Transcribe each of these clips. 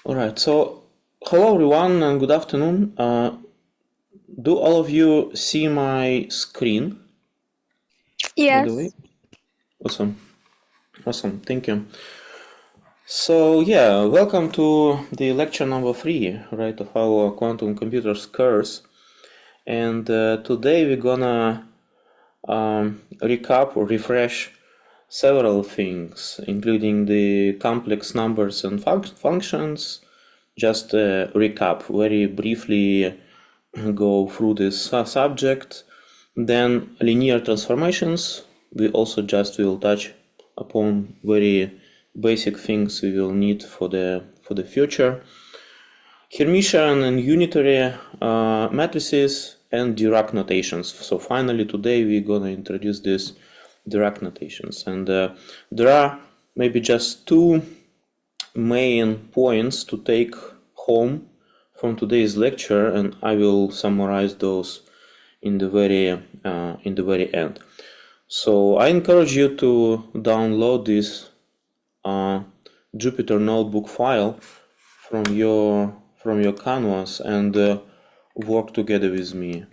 All right, so hello everyone and good afternoon. Do all of you see my screen, by the way? Yes. Awesome, awesome, thank you. So yeah, welcome to the lecture number 3, right, of our quantum computers course. And today we're gonna recap or refresh several things, including the complex numbers and functions. Just recap very briefly, go through this subject. Then linear transformations. We also just will touch upon very basic things we will need for the future. Hermitian and Unitary matrices and Dirac notations. So finally today we're gonna introduce these Dirac notations, and there are maybe just two main points to take home from today's lecture, and I will summarize those in the very end. So I encourage you to download this Jupyter notebook file from your canvas and work together with me.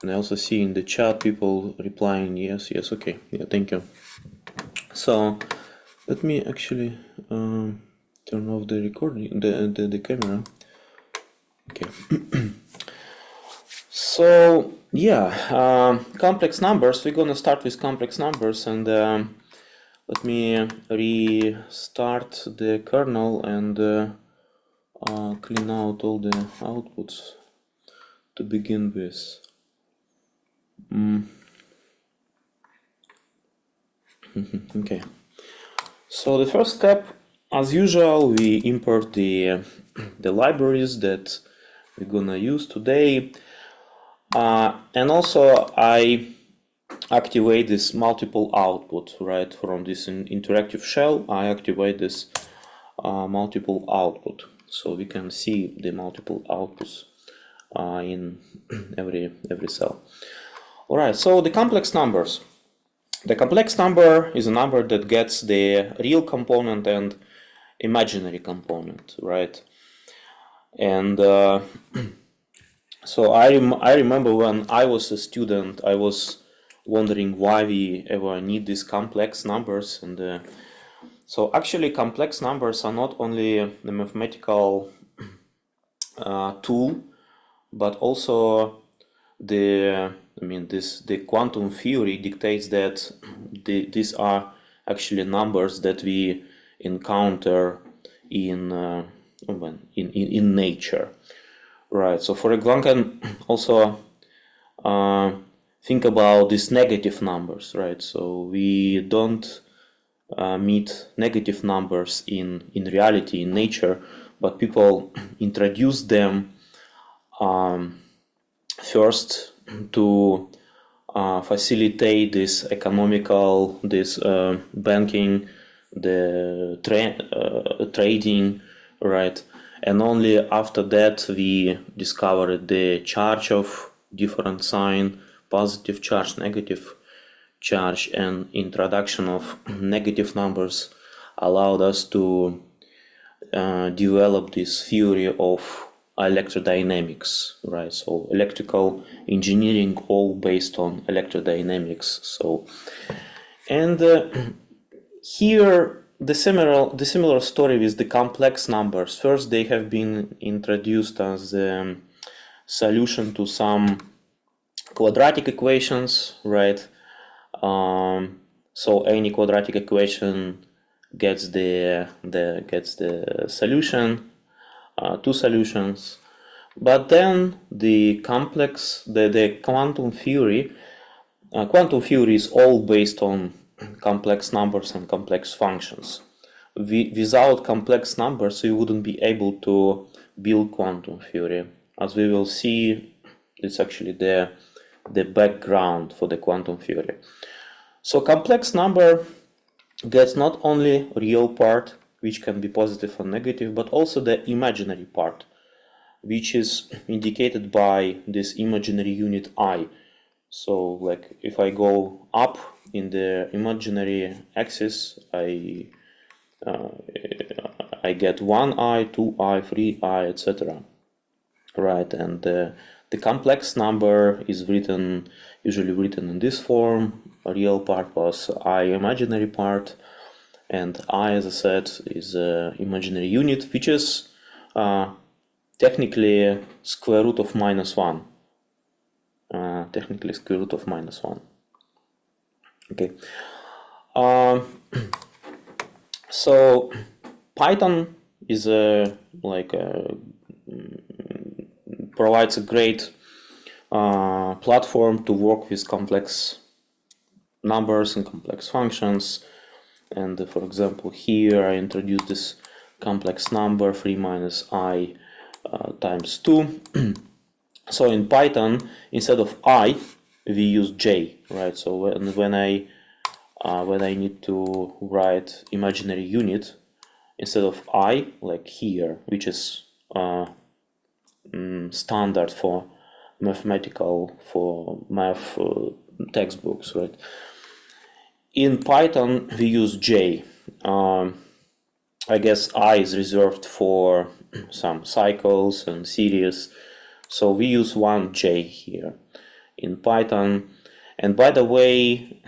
And I also see in the chat people replying yes, okay, yeah, thank you. So let me actually turn off the recording, the camera. Okay. So yeah, complex numbers. We're gonna start with complex numbers, and let me restart the kernel and clean out all the outputs to begin with. Okay. So the first step, as usual, we import the libraries that we're gonna use today, and also I activate this multiple output, right? From this interactive shell, I activate this multiple output, so we can see the multiple outputs in every cell. All right, so the complex numbers. The complex number is a number that gets the real component and imaginary component, right? And so I remember when I was a student, I was wondering why we ever need these complex numbers. And so actually complex numbers are not only the mathematical tool, but also the quantum theory dictates that these are actually numbers that we encounter in nature, right? So for example, also think about these negative numbers, right? So we don't meet negative numbers in reality, in nature, but people introduce them first to facilitate this economical, this banking, the trading, right? And only after that we discovered the charge of different sign, positive charge, negative charge, and introduction of negative numbers allowed us to develop this theory of electrodynamics, right? So electrical engineering, all based on electrodynamics. So, and here the similar story with the complex numbers. First, they have been introduced as a solution to some quadratic equations, right? So any quadratic equation gets the solution, two solutions. But then the quantum theory is all based on complex numbers and complex functions. Without complex numbers, we wouldn't be able to build quantum theory. As we will see, it's actually the background for the quantum theory. So complex number gets not only real part, which can be positive or negative, but also the imaginary part, which is indicated by this imaginary unit I. So like if I go up in the imaginary axis, I I get 1i, 2i, 3i, etc. Right, and the complex number is usually written in this form: a real part plus I imaginary part, and I, as I said, is an imaginary unit, which is technically square root of minus 1. Technically square root of minus 1. Okay. So Python is provides a great platform to work with complex numbers and complex functions. And for example, here I introduce this complex number 3 minus I times 2. So in Python, instead of I, we use J, right? So when I need to write imaginary unit, instead of I, like here, which is standard for math textbooks, right? In Python, we use J. I guess I is reserved for some cycles and series, so we use one J here in Python. And by the way,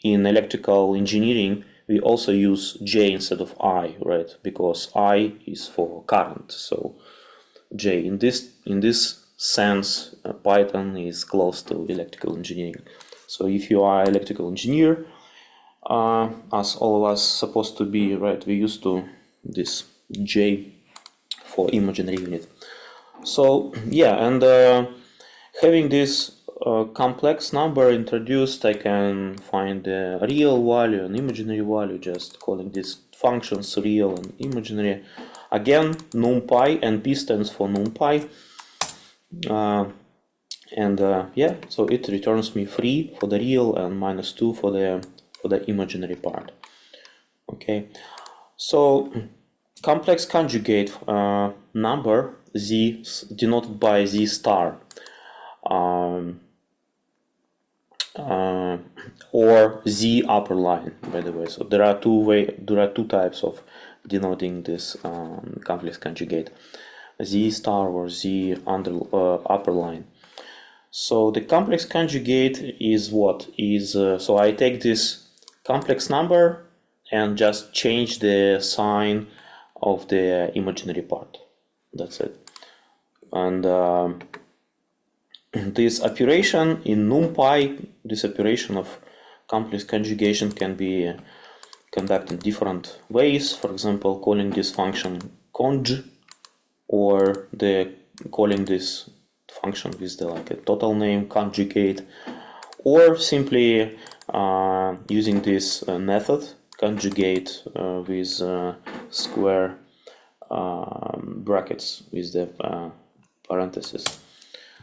in electrical engineering, we also use J instead of I, right? Because I is for current, so J. In this sense, Python is close to electrical engineering. So if you are an electrical engineer, as all of us supposed to be, right, we used to this J for imaginary unit. So yeah, and having this complex number introduced, I can find a real value and imaginary value, just calling these functions real and imaginary. Again, numpy, and P stands for numpy. Yeah, so it returns me 3 for the real and minus 2 for the imaginary part. Okay, so complex conjugate number z denoted by z star, or z upper line, by the way. So there are two types of denoting this complex conjugate: z star or z upper line. So the complex conjugate is what is so I take this complex number and just change the sign of the imaginary part. That's it. And this operation in NumPy, this operation of complex conjugation can be conducted in different ways. For example, calling this function conj, or calling this function with the a total name conjugate, or simply using this method conjugate with square brackets with the parentheses.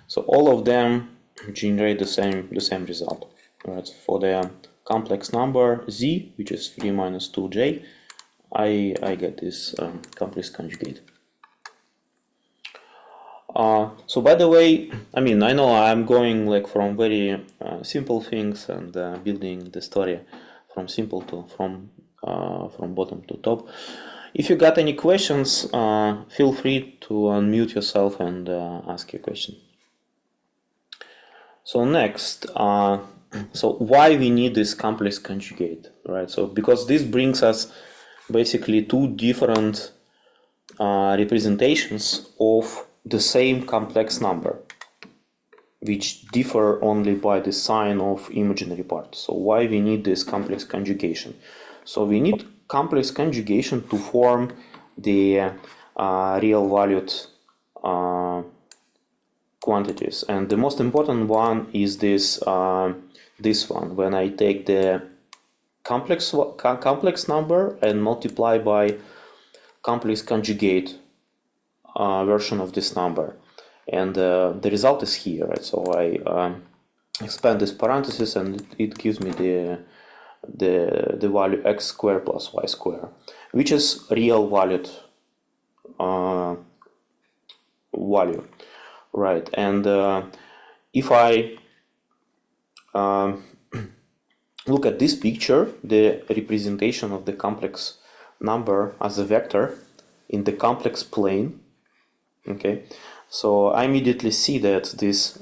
So all of them generate the same result. Right? For the complex number z, which is 3 minus 2j, I get this complex conjugate. So by the way, I know I'm going from very simple things and building the story from simple to from bottom to top. If you got any questions, feel free to unmute yourself and ask your question. So next, so why we need this complex conjugate, right? So because this brings us basically two different representations of the same complex number, which differ only by the sign of imaginary part. So why we need this complex conjugation? So we need complex conjugation to form the real valued quantities, and the most important one is this one. When I take the complex number and multiply by complex conjugate version of this number, and the result is here, right? So I expand this parenthesis and it gives me the value x squared plus y squared, which is real valued value, right? And if I look at this picture, the representation of the complex number as a vector in the complex plane. Okay, so I immediately see that this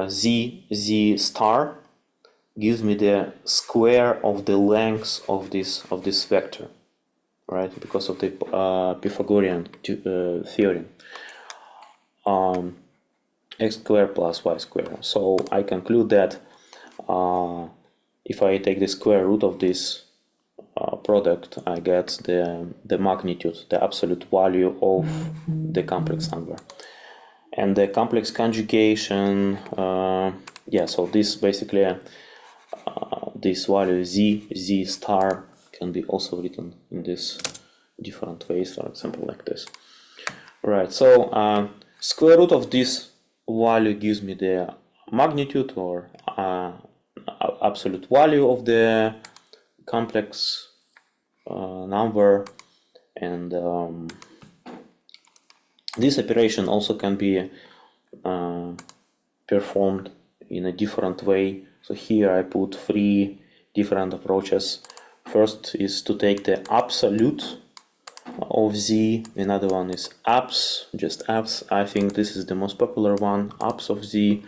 z star gives me the square of the length of this vector, right? Because of the Pythagorean theorem, x squared plus y squared. So I conclude that if I take the square root of this product, I get the magnitude, the absolute value of the complex number. And the complex conjugation, yeah, so this basically, this value z star can be also written in this different ways, for example, like this. Right, so square root of this value gives me the magnitude or absolute value of the complex number, and this operation also can be performed in a different way. So here I put 3 different approaches. First is to take the absolute of z, another one is abs, just abs. I think this is the most popular one, abs of z.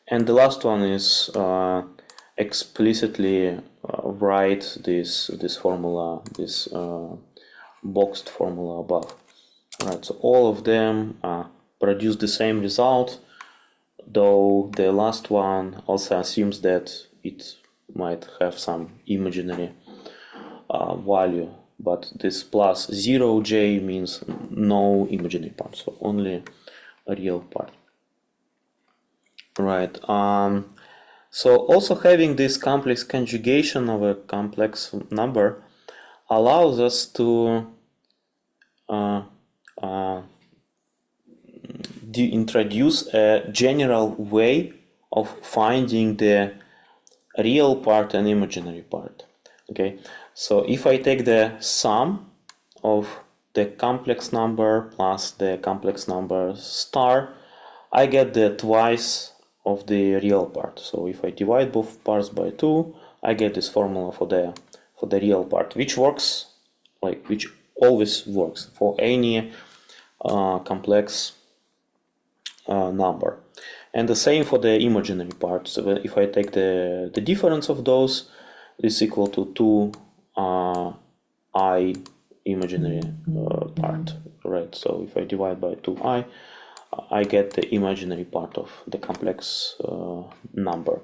And the last one is explicitly write this formula, this boxed formula above. Right, so all of them produce the same result, though the last one also assumes that it might have some imaginary value, but this plus 0j means no imaginary part, so only a real part. Right. So also having this complex conjugation of a complex number allows us to introduce a general way of finding the real part and imaginary part. Okay, so if I take the sum of the complex number plus the complex number star, I get the twice of the real part. So if I divide both parts by 2, I get this formula for the real part, which works, which always works for any complex number. And the same for the imaginary part. So if I take the difference of those, is equal to 2i imaginary part, right? So if I divide by 2i, I get the imaginary part of the complex number.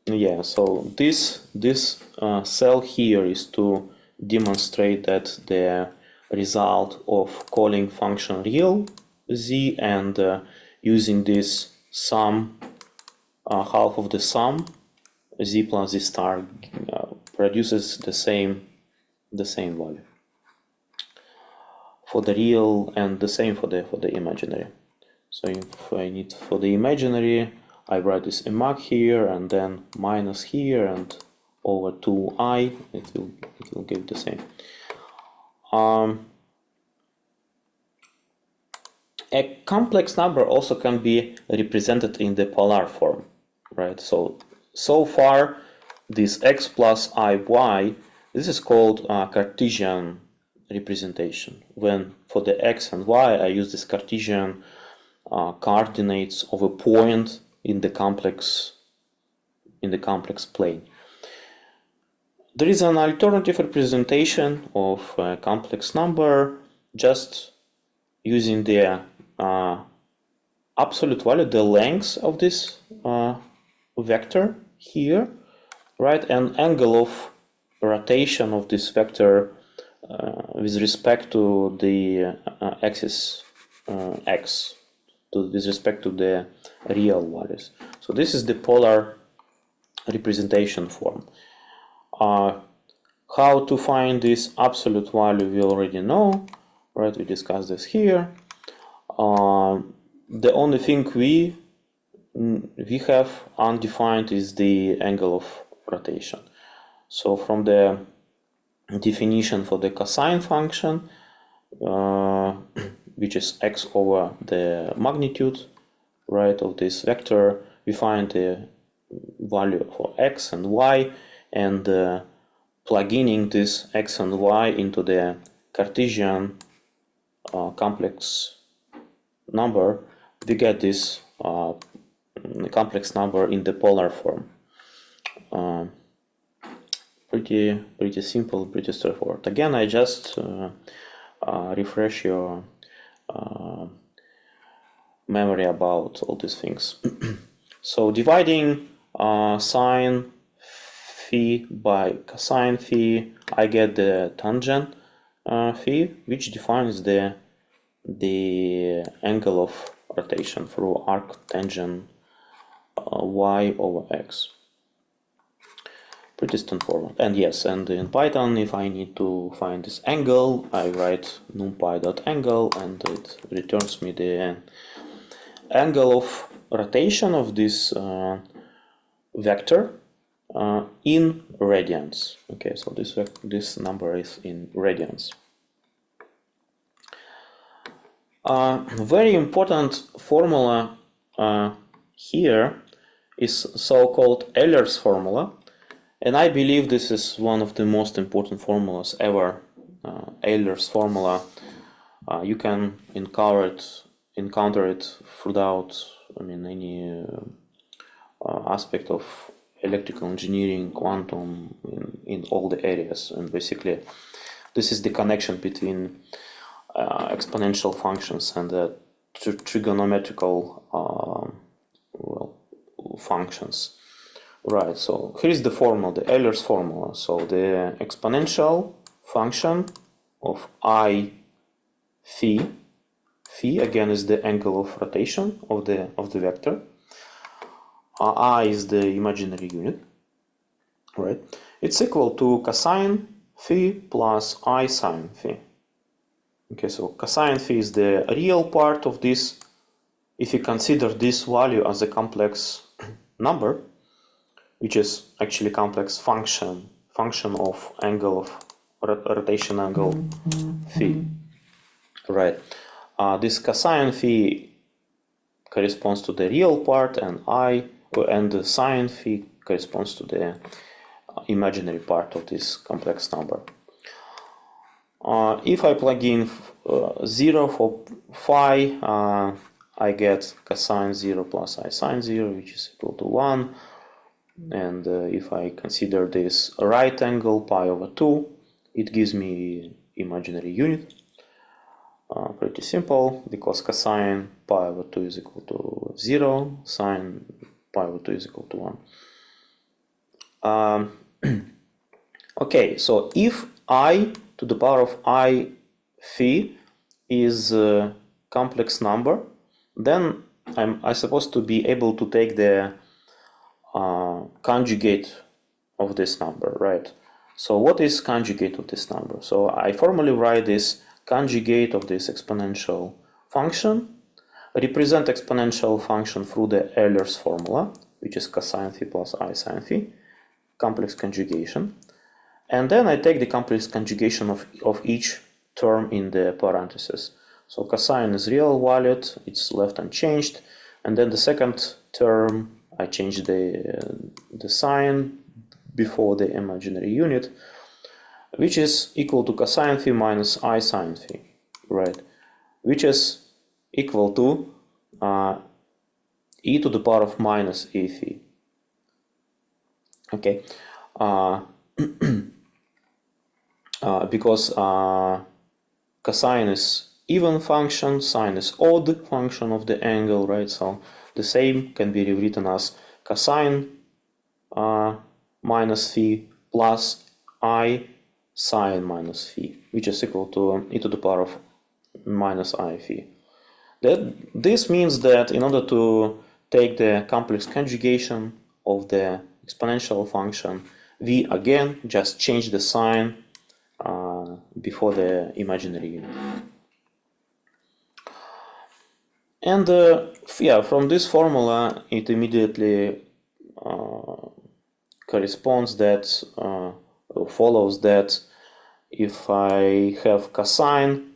Yeah, so this cell here is to demonstrate that the result of calling function real z and using this sum, half of the sum z plus z star produces the same value for the real, and the same for the imaginary. So if I need for the imaginary, I write this emag here and then minus here and over 2i, it will give the same. A complex number also can be represented in the polar form, right? So far, this x plus iy, this is called Cartesian representation. When for the x and y, I use this Cartesian coordinates of a point in the complex plane. There is an alternative representation of a complex number just using the absolute value, the length of this vector here, right, and angle of rotation of this vector with respect to the axis x, with respect to the real values. So this is the polar representation form. How to find this absolute value we already know, right? We discussed this here. The only thing we have undefined is the angle of rotation. So from the definition for the cosine function, which is x over the magnitude, right, of this vector, we find the value for x and y, and plugging this x and y into the Cartesian complex number, we get this complex number in the polar form. Pretty simple, pretty straightforward. Again, I just refresh your memory about all these things. So dividing sine phi by cosine phi, I get the tangent phi, which defines the angle of rotation through arc tangent y over x. Pretty straightforward. And yes, and in Python, if I need to find this angle, I write numpy.angle, and it returns me the angle of rotation of this vector in radians. Okay, so this number is in radians. Very important formula here is so-called Euler's formula, and I believe this is one of the most important formulas ever. Euler's formula, you can encounter it throughout, any aspect of electrical engineering, quantum, in all the areas. And basically, this is the connection between exponential functions and the trigonometrical functions. Right, so here's the formula, the Euler's formula. So the exponential function of I phi again is the angle of rotation of the vector. I is the imaginary unit, right? It's equal to cosine phi plus I sine phi. Okay, so cosine phi is the real part of this. If you consider this value as a complex number, which is actually complex function of angle of rotation angle phi, right? This cosine phi corresponds to the real part, and the sine phi corresponds to the imaginary part of this complex number. If I plug in 0 for phi, I get cosine 0 plus I sine 0, which is equal to 1. And if I consider this right angle pi over 2, it gives me imaginary unit. Pretty simple, because cosine pi over 2 is equal to 0, sine pi over 2 is equal to 1. Okay, so if I to the power of I phi is a complex number, then I'm supposed to be able to take the conjugate of this number, right? So what is conjugate of this number? So I formally write this conjugate of this exponential function, represent exponential function through the Euler's formula, which is cosine phi plus I sine phi, complex conjugation. And then I take the complex conjugation of each term in the parentheses. So cosine is real valued, it's left unchanged. And then the second term, I change the sign before the imaginary unit, which is equal to cosine phi minus I sine phi, right? Which is equal to e to the power of minus a phi. Okay, because cosine is even function, sine is odd function of the angle, right? So the same can be rewritten as cosine minus phi plus I sine minus phi, which is equal to e to the power of minus I phi. This means that in order to take the complex conjugation of the exponential function, we again just change the sign before the imaginary unit. And from this formula, it immediately corresponds that, follows that if I have cosine,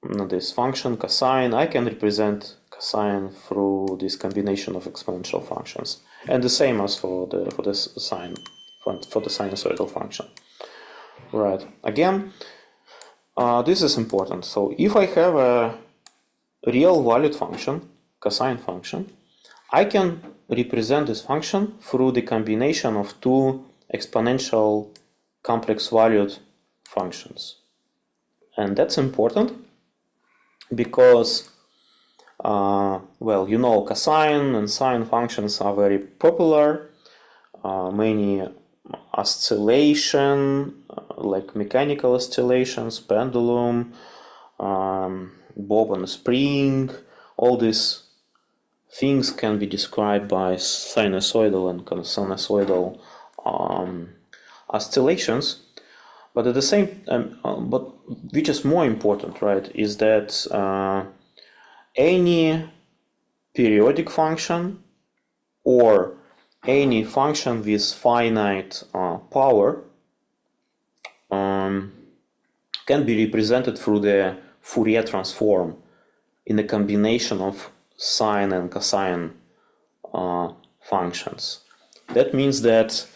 this function cosine, I can represent cosine through this combination of exponential functions, and the same as for the sine, for the sinusoidal function. Right. Again, this is important. So if I have a real valued function, cosine function, I can represent this function through the combination of two exponential complex valued functions. And that's important because, well, you know, cosine and sine functions are very popular. Many oscillation, like mechanical oscillations, pendulum, bob on a spring, all these things can be described by sinusoidal and sinusoidal oscillations. But at the same time, but which is more important, right, is that any periodic function or any function with finite power can be represented through the Fourier transform in a combination of sine and cosine functions. That means that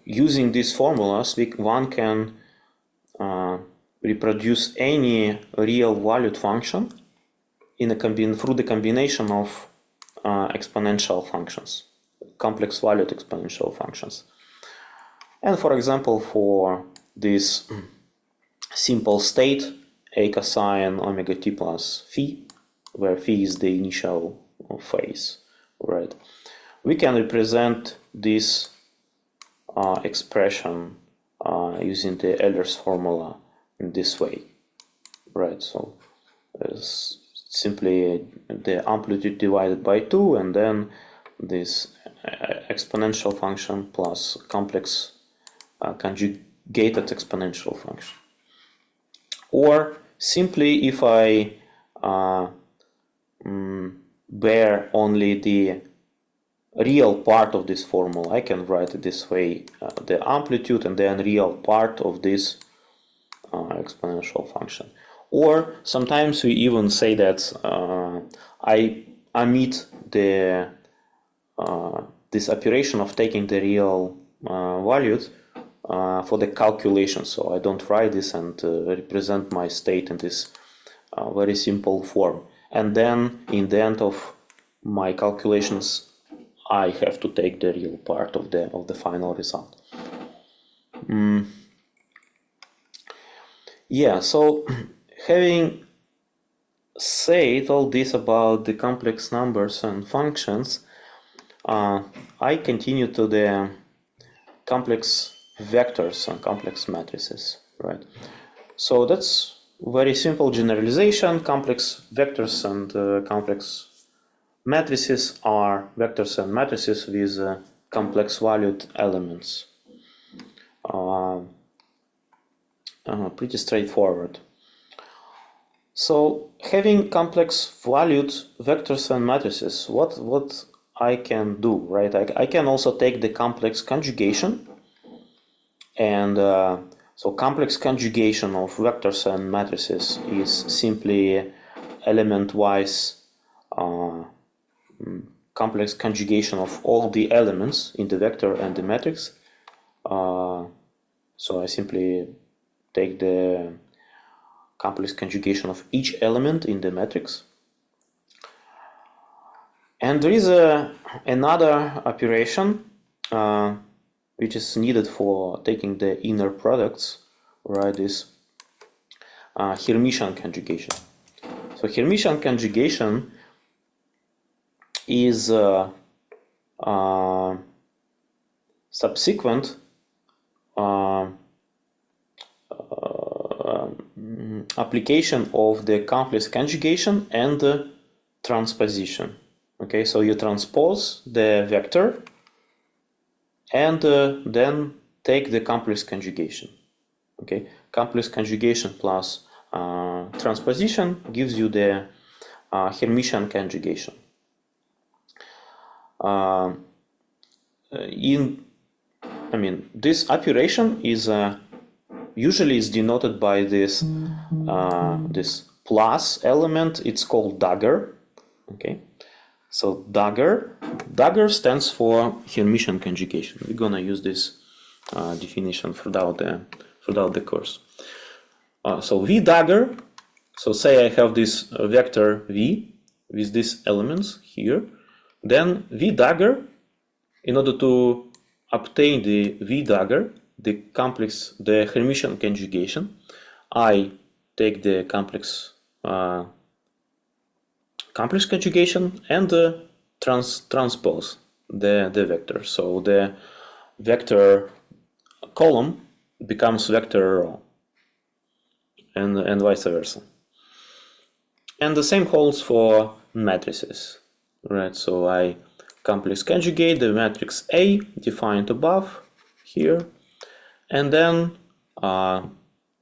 using these formulas, one can reproduce any real valued function in through the combination of exponential functions, complex valued exponential functions. And for example, for this simple state, a cosine omega t plus phi, where phi is the initial phase, right? We can represent this expression using the Euler's formula in this way, right? So it's simply the amplitude divided by 2, and then this exponential function plus complex conjugated exponential function. Or simply, if I bear only the real part of this formula, I can write it this way, the amplitude and then real part of this exponential function. Or sometimes we even say that I omit the this operation of taking the real values for the calculation, so I don't write this and represent my state in this very simple form. And then in the end of my calculations, I have to take the real part of the final result. Yeah, so having said all this about the complex numbers and functions, I continue to the complex vectors and complex matrices, right? So that's very simple generalization. Complex vectors and complex matrices are vectors and matrices with complex valued elements. Pretty straightforward. So having complex valued vectors and matrices, what I can do, right? I can also take the complex conjugation, and so complex conjugation of vectors and matrices is simply element-wise complex conjugation of all the elements in the vector and the matrix. So I simply take the complex conjugation of each element in the matrix. And there is another operation which is needed for taking the inner products, right? This Hermitian conjugation. So Hermitian conjugation is subsequent application of the complex conjugation and the transposition. Okay, so you transpose the vector and then take the complex conjugation. Okay, complex conjugation plus transposition gives you the Hermitian conjugation. This operation is usually is denoted by this this plus element. It's called dagger. Okay, so dagger stands for Hermitian conjugation. We're gonna use this definition throughout the course. So v dagger. So say I have this vector v with these elements here. Then v dagger, in order to obtain the v dagger, the Hermitian conjugation, I take the complex conjugation and transpose the vector. So the vector column becomes vector row, and vice versa. And the same holds for matrices, right? So I complex conjugate the matrix A defined above here, and then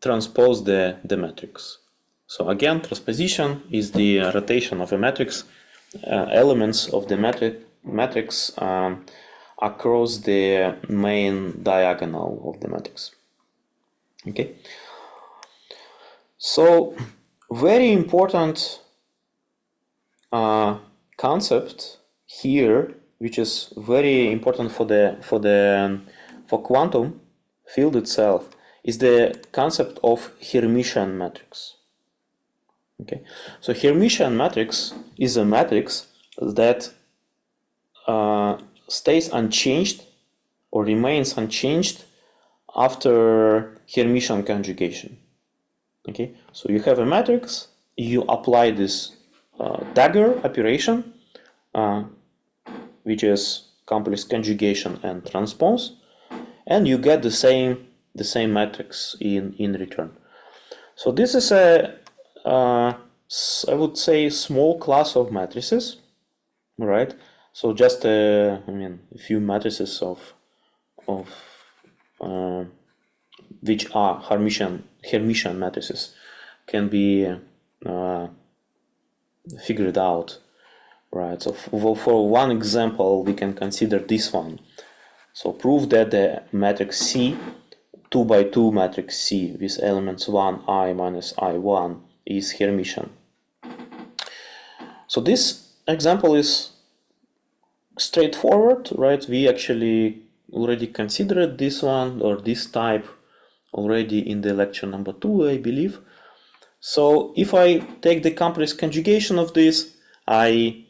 transpose the matrix. So again, transposition is the rotation of a matrix, elements of the matrix across the main diagonal of the matrix. Okay. So very important concept here, which is very important for quantum field itself, is the concept of Hermitian matrix. Okay, so Hermitian matrix is a matrix that stays unchanged or remains unchanged after Hermitian conjugation. Okay, so you have a matrix, you apply this dagger operation, which is complex conjugation and transpose, and you get the same matrix in return. So this is a I would say small class of matrices, right? So just a few matrices of which are Hermitian matrices can be figured out, right? So for one example, we can consider this one. So prove that the matrix C, 2 by 2 matrix C with elements 1i minus i1 is Hermitian. So this example is straightforward, right? We actually already considered this one or this type already in the lecture number 2, I believe. So if I take the complex conjugation of this, I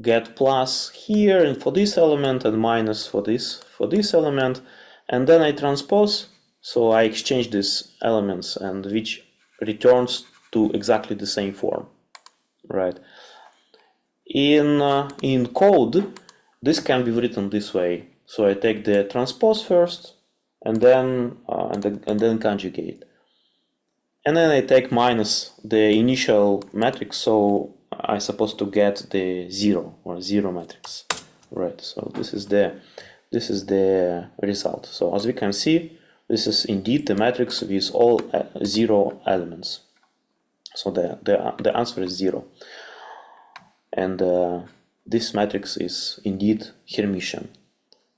get plus here and for this element and minus for this element, and then I transpose, so I exchange these elements, and which returns to exactly the same form, right? In code, this can be written this way. So I take the transpose first, and then conjugate, and then I take minus the initial matrix. So I'm supposed to get the zero matrix, right? So this is the result. So as we can see, this is indeed the matrix with all 0 elements. So the answer is 0, and this matrix is indeed Hermitian.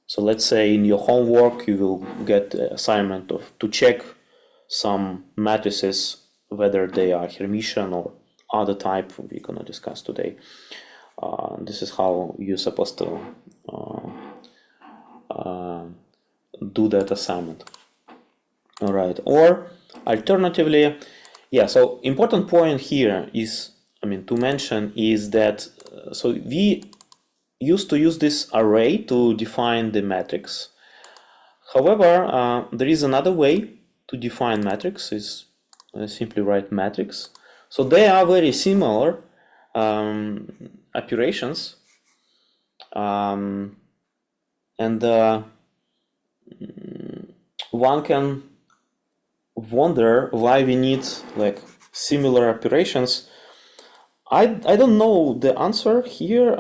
So let's say in your homework you will get the assignment to check some matrices, whether they are Hermitian or other type we're gonna discuss today. This is how you're supposed to do that assignment. All right. Or alternatively, yeah. So important point here is, to mention is that so we used to use this array to define the matrix. However, there is another way to define matrix. Is simply write matrix. So they are very similar operations, and one can wonder why we need like similar operations. I don't know the answer here.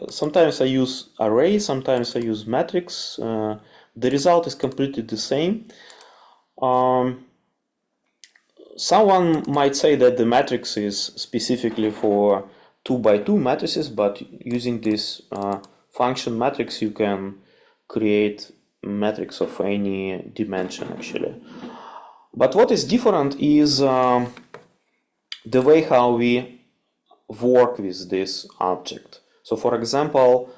Sometimes I use array, sometimes I use matrix. The result is completely the same. Someone might say that the matrix is specifically for 2 by 2 matrices, but using this function matrix, you can create matrix of any dimension actually. But what is different is the way how we work with this object. So for example,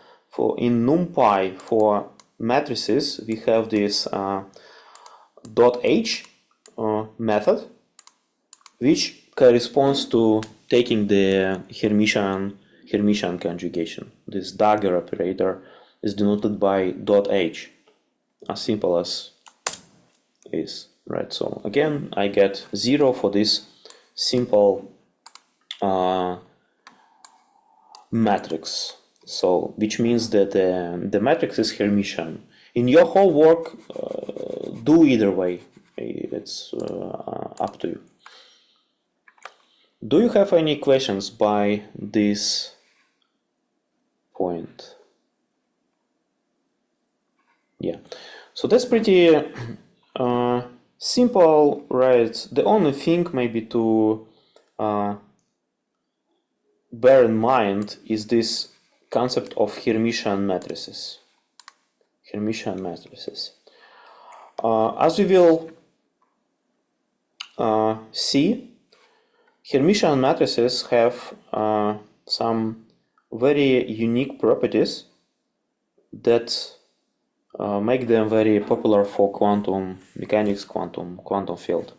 in NumPy, for matrices, we have this .h method, which corresponds to taking the Hermitian conjugation. This dagger operator is denoted by .h, as simple as is, right? So again, I get 0 for this simple matrix. So, which means that the matrix is Hermitian. In your whole work, do either way. It's up to you. Do you have any questions by this point? Yeah. So that's pretty simple, right? The only thing maybe to bear in mind is this concept of Hermitian matrices. Hermitian matrices. As we will see, Hermitian matrices have some very unique properties that make them very popular for quantum mechanics, quantum field.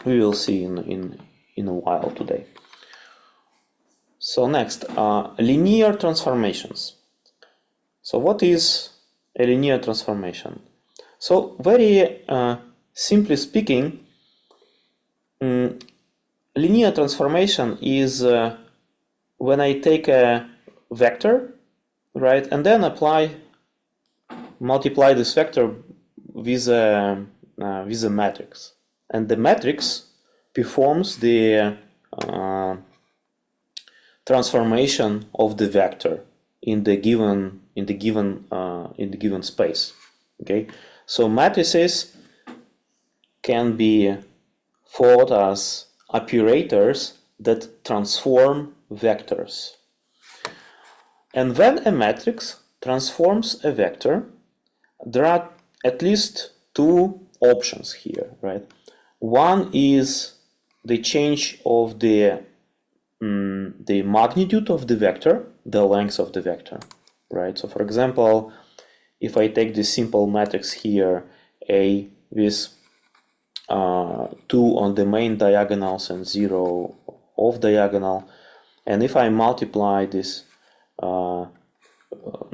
We will see in a while today. So next, linear transformations. So what is a linear transformation? So very simply speaking, linear transformation is when I take a vector, right, and then multiply this vector with a matrix, and the matrix performs the transformation of the vector in the given space. Okay, so matrices can be thought as operators that transform vectors. And when a matrix transforms a vector, there are at least two options here, right? One is the change of the magnitude of the vector, the length of the vector, right? So for example, if I take this simple matrix here, A with 2 on the main diagonals and 0 off diagonal, and if I multiply this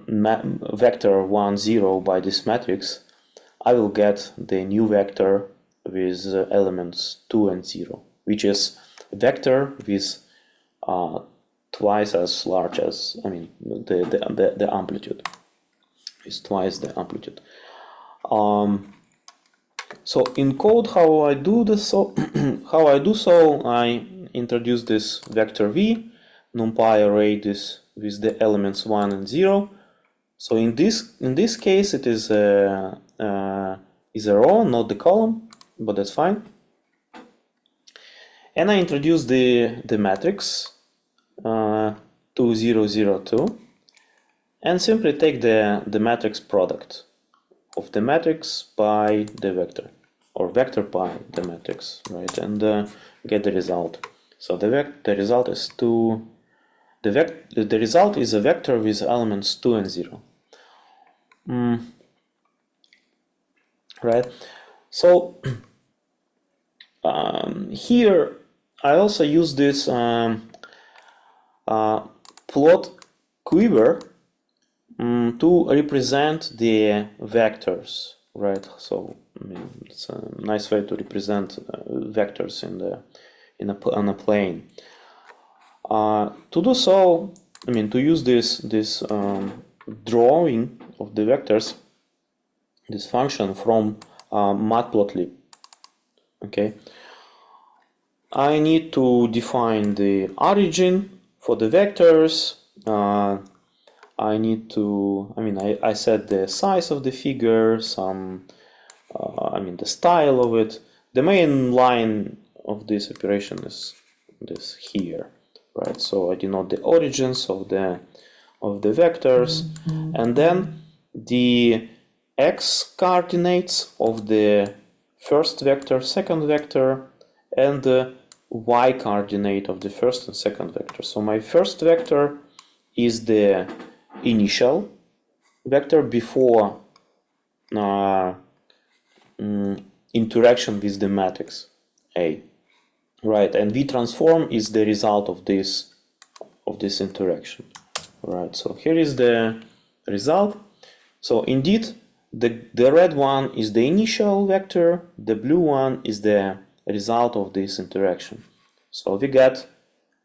vector 1, 0 by this matrix, I will get the new vector with elements 2 and 0, which is a vector with twice as large as, I mean, the amplitude is twice the amplitude. So in code, how I do so, I introduce this vector v, numpy array this with the elements 1 and 0. So in this case, it is a row, not the column, but that's fine. And I introduce the matrix 2, 0, 0, 2, and simply take the matrix product of the matrix by the vector, or vector by the matrix, right? And get the result. So the result is 2. The result is a vector with elements 2 and 0. Right. So here I also use this plot quiver to represent the vectors, right? So I mean, it's a nice way to represent vectors on a plane. To do so, I mean, to use this drawing of the vectors, this function from matplotlib. Okay, I need to define the origin for the vectors. I need to, I set the size of the figure, the style of it. The main line of this operation is this here, right? So I denote the origins of the vectors, and then the x coordinates of the first vector, second vector, and the y coordinate of the first and second vector. So my first vector is the initial vector before interaction with the matrix A, right? And V transform is the result of this interaction, right? So here is the result. So indeed, the red one is the initial vector, the blue one is the result of this interaction. So we get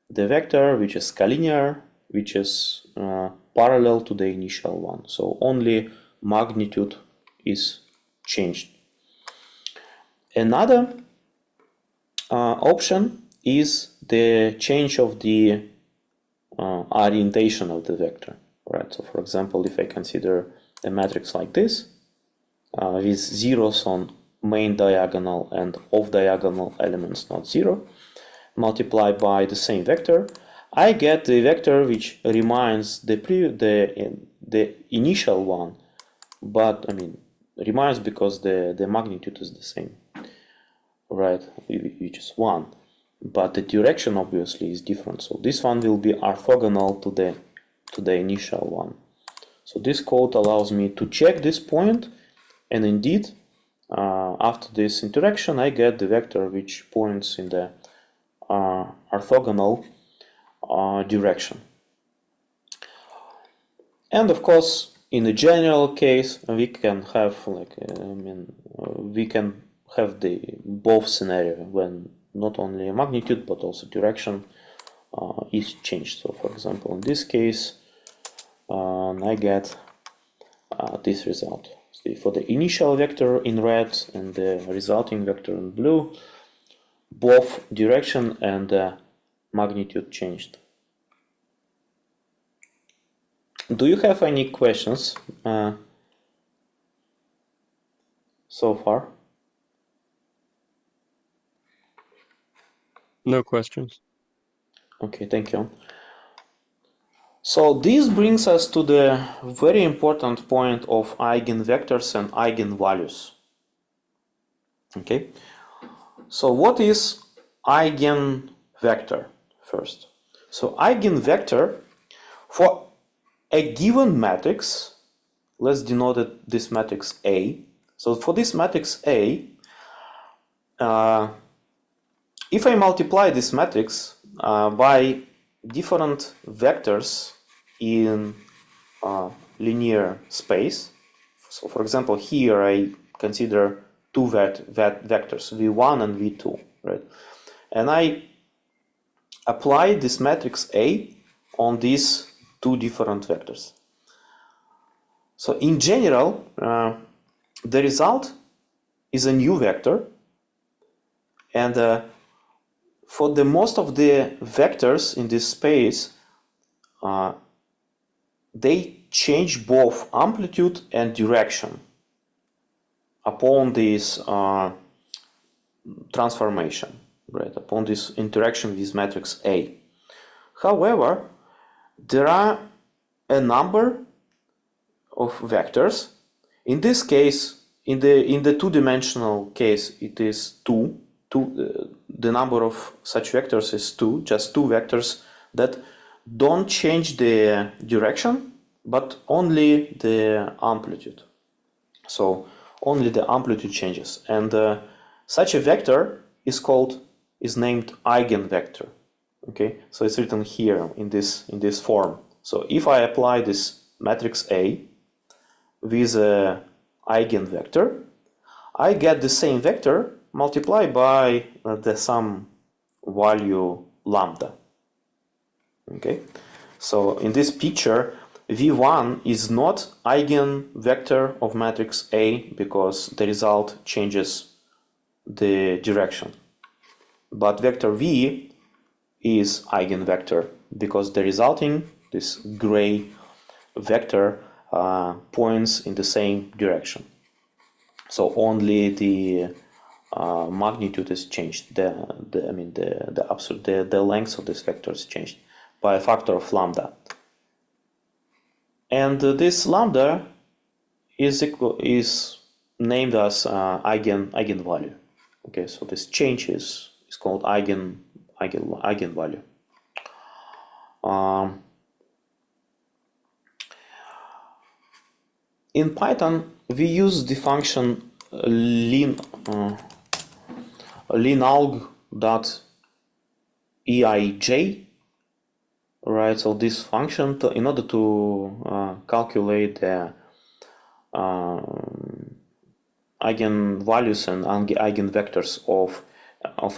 the vector which is collinear, which is parallel to the initial one. So only magnitude is changed. Another option is the change of the orientation of the vector, right? So for example, if I consider a matrix like this with zeros on main diagonal and off diagonal elements not zero, multiplied by the same vector, I get the vector which reminds the initial one, but I mean reminds because the magnitude is the same, right? Which is 1, but the direction obviously is different. So this one will be orthogonal to the initial one. So this code allows me to check this point, and indeed, after this interaction, I get the vector which points in the orthogonal direction. And of course, in a general case, we can have we can have the both scenario when not only magnitude but also direction is changed. So for example, in this case, I get this result. So for the initial vector in red and the resulting vector in blue, both direction and magnitude changed. Do you have any questions so far? No questions. Okay, thank you. So this brings us to the very important point of eigenvectors and eigenvalues. Okay, so what is eigenvector first? So eigenvector for a given matrix, let's denote this matrix A. So for this matrix A, if I multiply this matrix by different vectors in linear space, so for example, here I consider two vectors, v1 and v2, right? And I apply this matrix A on these two different vectors. So in general, the result is a new vector, and for the most of the vectors in this space, they change both amplitude and direction upon this transformation, right? Upon this interaction with matrix A. However, there are a number of vectors. In this case, in the two-dimensional case, it is two. The number of such vectors is two, just two vectors that don't change the direction, but only the amplitude. So only the amplitude changes, and such a vector is named eigenvector. Okay, so it's written here in this form. So if I apply this matrix A with a eigenvector, I get the same vector multiplied by some value lambda. Okay, so in this picture, v1 is not eigenvector of matrix A because the result changes the direction, but vector v is eigenvector because the resulting, this gray vector, points in the same direction. So only the magnitude is changed. The length of this vector is changed by a factor of lambda, and this lambda is named as eigenvalue. Okay, so this change is called eigenvalue. In Python, we use the function linalg.eij, right? So this function, in order to calculate the eigenvalues and eigenvectors of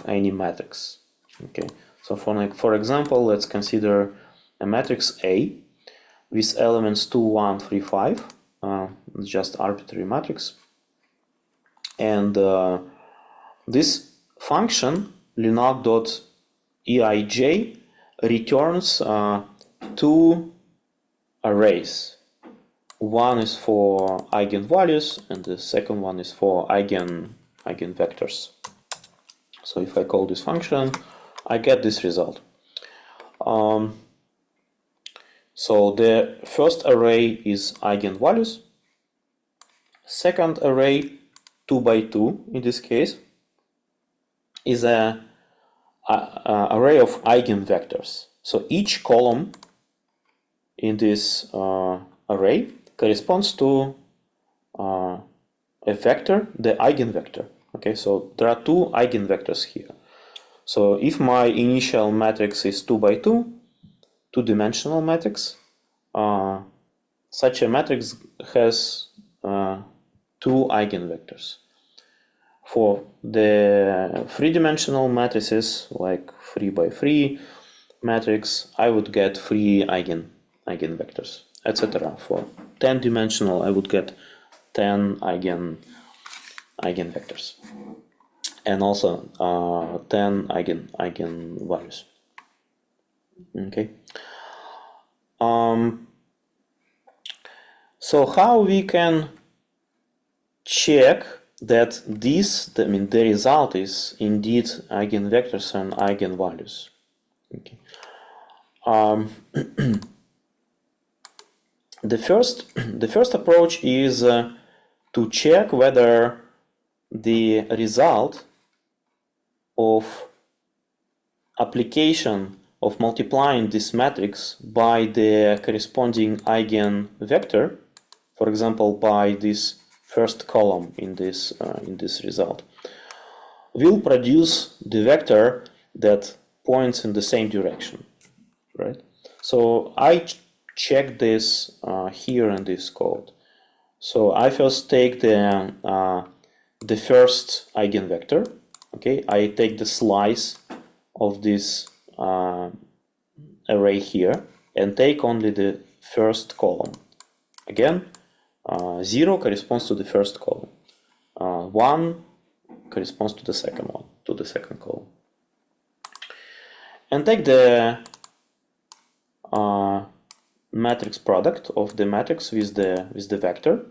any matrix. Okay, so for example, let's consider a matrix A with elements 2, 1, 3, 5. It's just arbitrary matrix, and this function linalg.eij returns two arrays. One is for eigenvalues and the second one is for eigenvectors. So if I call this function, I get this result. So the first array is eigenvalues. Second array, 2 by 2 in this case, is a array of eigenvectors. So each column in this array corresponds to a vector, the eigenvector. Okay, so there are two eigenvectors here. So if my initial matrix is 2 by 2, two-dimensional matrix, such a matrix has two eigenvectors. For the three-dimensional matrices, like 3 by 3 matrix, I would get 3 eigenvectors, etc. For 10-dimensional, I would get 10 eigenvectors, and also 10 eigenvalues. Okay. So how we can check that the result is indeed eigenvectors and eigenvalues? Okay. The first approach is to check whether the result of application of multiplying this matrix by the corresponding eigenvector, for example, by this first column in this result, will produce the vector that points in the same direction, right? So I check this here in this code. So I first take the first eigenvector. Okay, I take the slice of this array here and take only the first column. Again, 0 corresponds to the first column. 1 corresponds to the second one, to the second column. And take the matrix product of the matrix with the vector,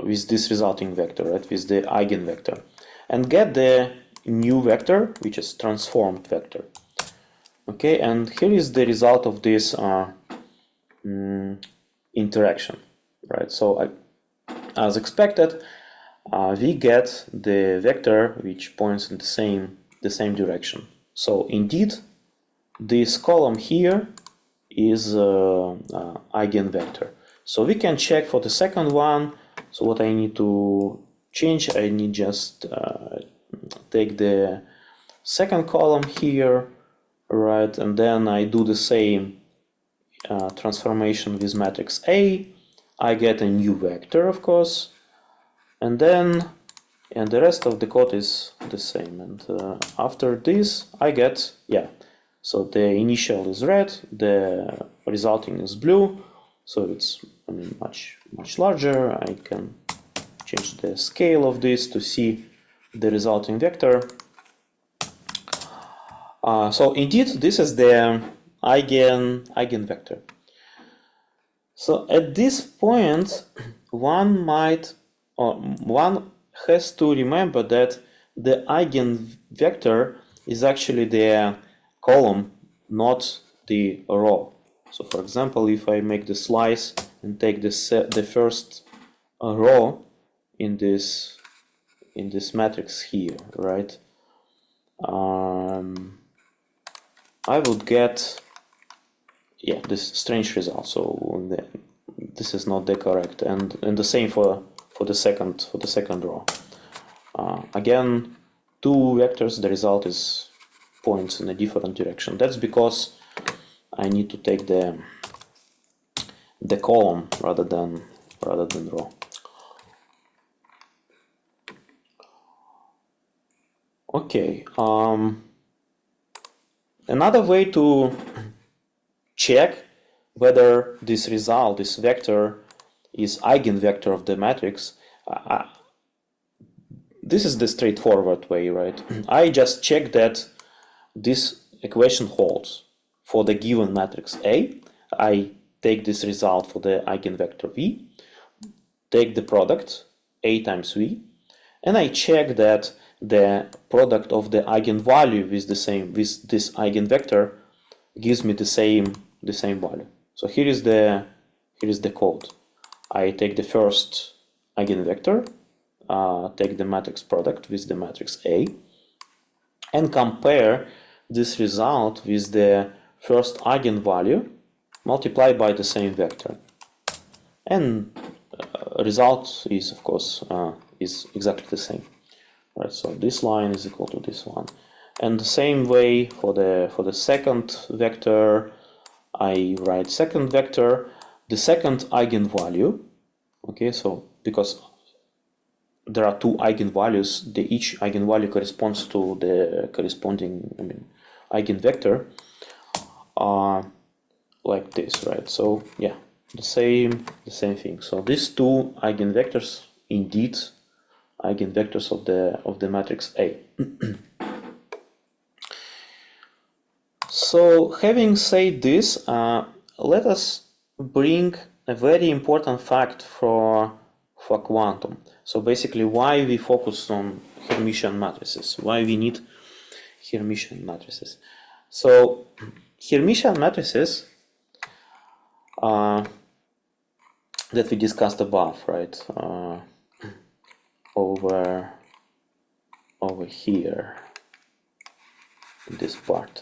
with this resulting vector, right, with the eigenvector, and get the new vector, which is transformed vector. Okay, and here is the result of this interaction, right? So as expected, we get the vector which points in the same direction. So indeed, this column here is eigenvector. So we can check for the second one. So what I need to change, I need just take the second column here, right, and then I do the same transformation with matrix A. I get a new vector, of course, and then the rest of the code is the same. And after this, I get, so the initial is red, the resulting is blue, so it's much larger. I can change the scale of this to see the resulting vector. So indeed, this is the eigenvector. So at this point, one has to remember that the eigenvector is actually the column, not the row. So for example, if I make the slice and take the first row in this matrix here, right, I would get yeah, this strange result. So this is not the correct, and the same for the second row. Again, two vectors, the result is points in a different direction. That's because I need to take the column rather than row. Okay. Another way to check whether this result, this vector, is eigenvector of the matrix. This is the straightforward way, right? I just check that this equation holds for the given matrix A. I take this result for the eigenvector V, take the product A times V, and I check that the product of the eigenvalue with this eigenvector gives me the same value. So here is the code. I take the first eigenvector, take the matrix product with the matrix A, and compare this result with the first eigenvalue multiplied by the same vector. And result is, of course, is exactly the same. Right, so this line is equal to this one. And the same way for the second vector, I write second vector, the second eigenvalue. Okay, so because there are two eigenvalues, each eigenvalue corresponds to the corresponding eigenvector, like this, right? So yeah, the same thing. So these two eigenvectors indeed eigenvectors of the matrix A. So having said this, let us bring a very important fact for quantum. So basically, why we focus on Hermitian matrices, why we need Hermitian matrices. So Hermitian matrices that we discussed above, right? Over here in this part.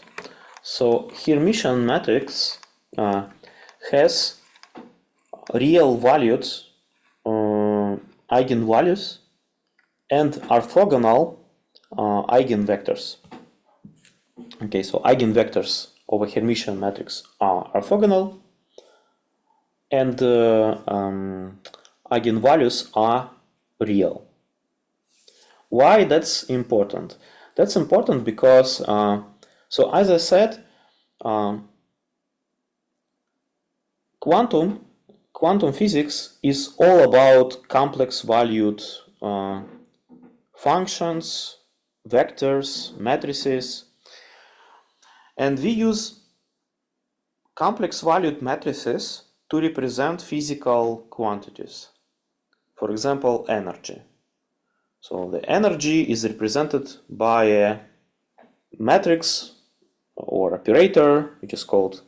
So Hermitian matrix has real valued eigenvalues and orthogonal eigenvectors. Okay, so eigenvectors over Hermitian matrix are orthogonal, and eigenvalues are real. Why that's important? That's important because, so as I said, quantum physics is all about complex valued functions, vectors, matrices, and we use complex valued matrices to represent physical quantities. For example, energy. So the energy is represented by a matrix or operator, which is called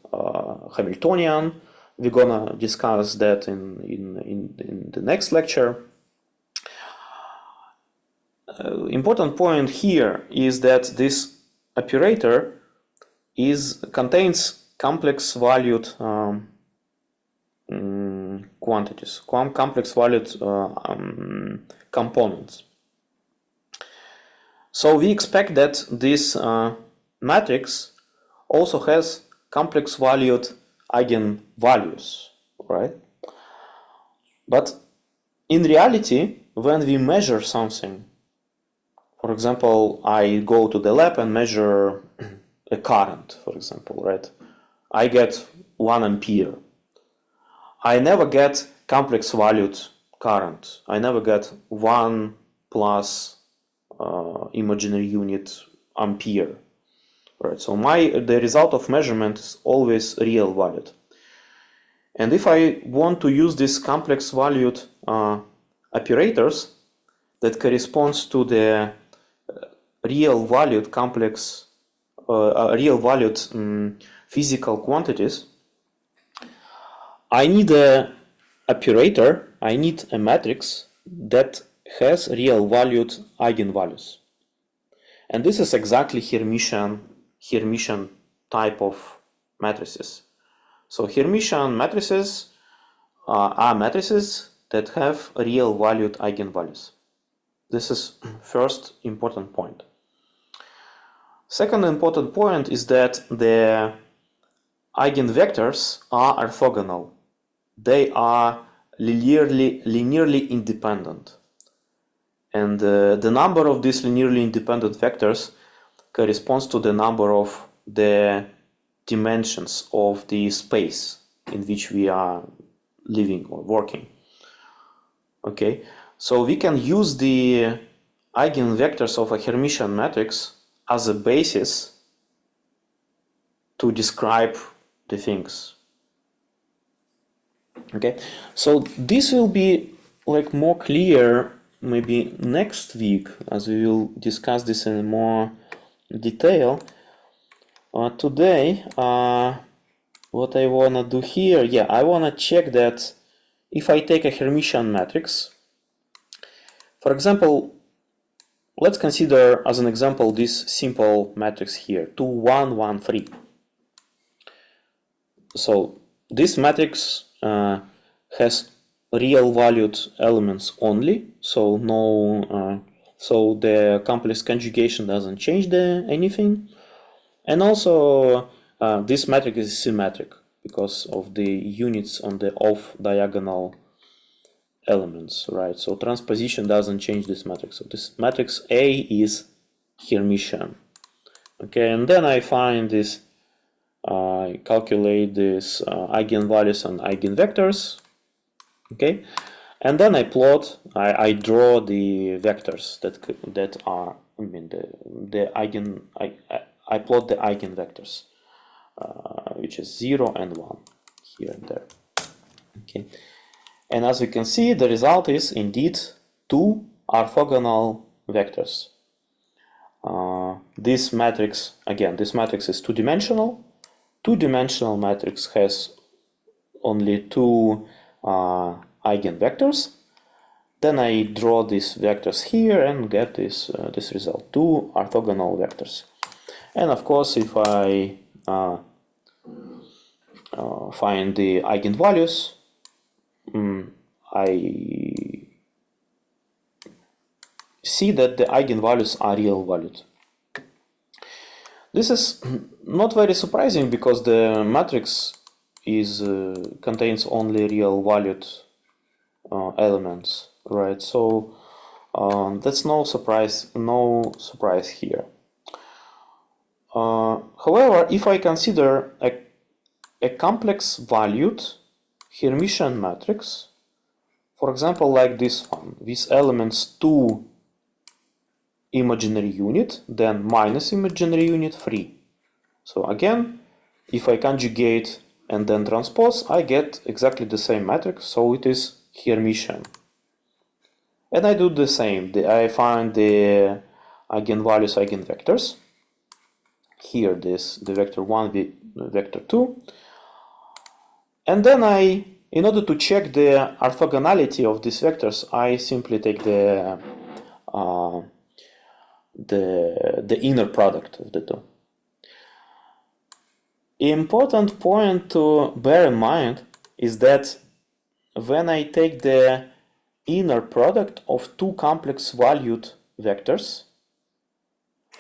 Hamiltonian. We're gonna discuss that in the next lecture. Important point here is that this operator contains complex valued quantities, complex valued components. So we expect that this matrix also has complex valued eigenvalues, right? But in reality, when we measure something, for example, I go to the lab and measure a current, for example, right? I get 1 ampere. I never get complex valued current. I never get 1 plus imaginary unit ampere, right? So the result of measurement is always real valued. And if I want to use these complex valued operators that corresponds to the real valued complex, real valued physical quantities, I need a operator, I need a matrix that has real valued eigenvalues. And this is exactly Hermitian type of matrices. So Hermitian matrices are matrices that have real valued eigenvalues. This is first important point. Second important point is that the eigenvectors are orthogonal. They are linearly independent. And the number of these linearly independent vectors corresponds to the number of the dimensions of the space in which we are living or working. Okay, so we can use the eigenvectors of a Hermitian matrix as a basis to describe the things. Okay, so this will be like more clear maybe next week, as we will discuss this in more detail. Today, what I wanna do here, I wanna check that if I take a Hermitian matrix, for example, let's consider as an example this simple matrix here, 2, 1, 1, 3. So this matrix has real valued elements only, so no, so the complex conjugation doesn't change anything, and also this matrix is symmetric because of the units on the off diagonal elements, right? So transposition doesn't change this matrix. So this matrix A is Hermitian. Okay, and then I find this, I calculate this eigenvalues and eigenvectors. Okay, and then I plot, I draw the vectors that are, I mean I plot the eigenvectors, which is 0 and 1 here and there. Okay, and as we can see, the result is indeed 2 orthogonal vectors. This matrix, again, this matrix is two-dimensional. Two-dimensional matrix has only 2 eigenvectors. Then I draw these vectors here and get this result, 2 orthogonal vectors. And of course, if I find the eigenvalues, I see that the eigenvalues are real valued. This is not very surprising because the matrix contains only real valued elements, right? So that's no surprise here. However, if I consider a complex valued Hermitian matrix, for example, like this one, with elements 2 imaginary unit, then minus imaginary unit 3. So again, if I conjugate and then transpose, I get exactly the same matrix, so it is Hermitian. And I do the same. I find the eigenvalues, eigenvectors. Here, the vector 1, the vector 2. And then in order to check the orthogonality of these vectors, I simply take the inner product of the two. Important point to bear in mind is that when I take the inner product of 2 complex valued vectors,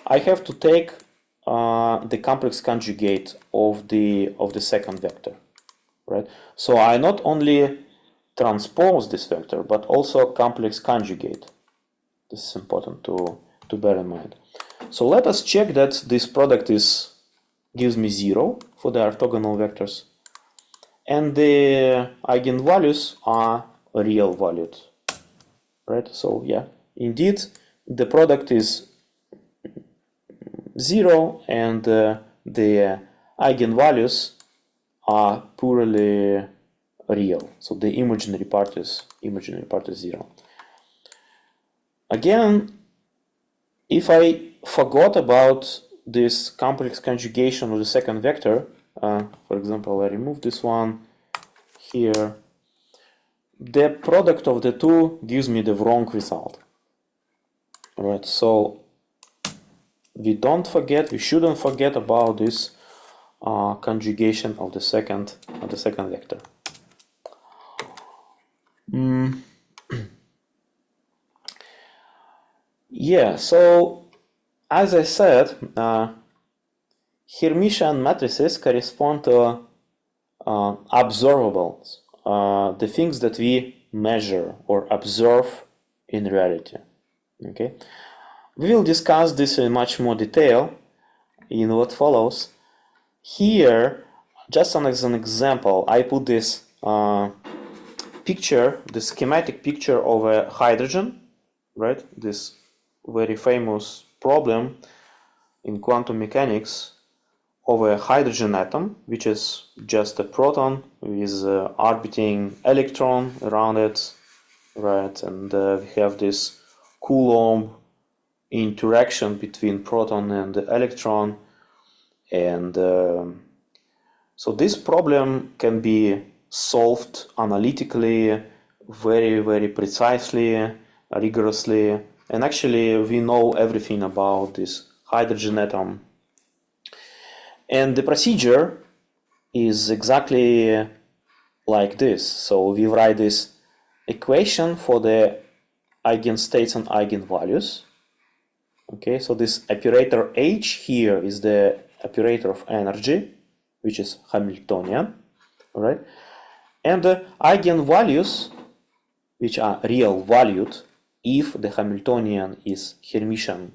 I have to take the complex conjugate of the second vector, right? So I not only transpose this vector, but also complex conjugate. This is important to bear in mind. So let us check that this product gives me 0 for the orthogonal vectors, and the eigenvalues are real valued, right? So yeah, indeed the product is 0 and the eigenvalues are purely real. So the imaginary part is 0. Again, if I forgot about this complex conjugation of the second vector, for example, I remove this one here, the product of the two gives me the wrong result. Alright, so we shouldn't forget about this conjugation of the second vector. Yeah, so as I said, Hermitian matrices correspond to observables, the things that we measure or observe in reality. Okay, we will discuss this in much more detail in what follows. Here, just as an example, I put this picture, the schematic picture of a hydrogen, right? This very famous problem in quantum mechanics of a hydrogen atom, which is just a proton with orbiting electron around it, right? And we have this Coulomb interaction between proton and the electron, and so this problem can be solved analytically, very, very precisely, rigorously, and actually we know everything about this hydrogen atom. And the procedure is exactly like this. So we write this equation for the eigenstates and eigenvalues. Okay, so this operator H here is the operator of energy, which is Hamiltonian, all right? And the eigenvalues, which are real valued if the Hamiltonian is Hermitian,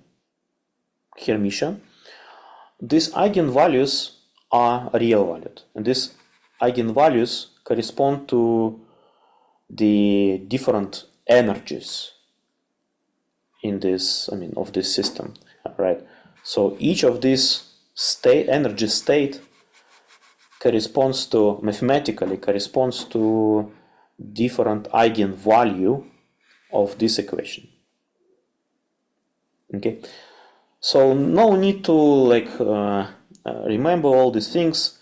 these eigenvalues are real valued, and these eigenvalues correspond to the different energies in this, of this system, right? So each of these energy state corresponds to, mathematically corresponds to different eigenvalue of this equation. Okay, so no need to remember all these things.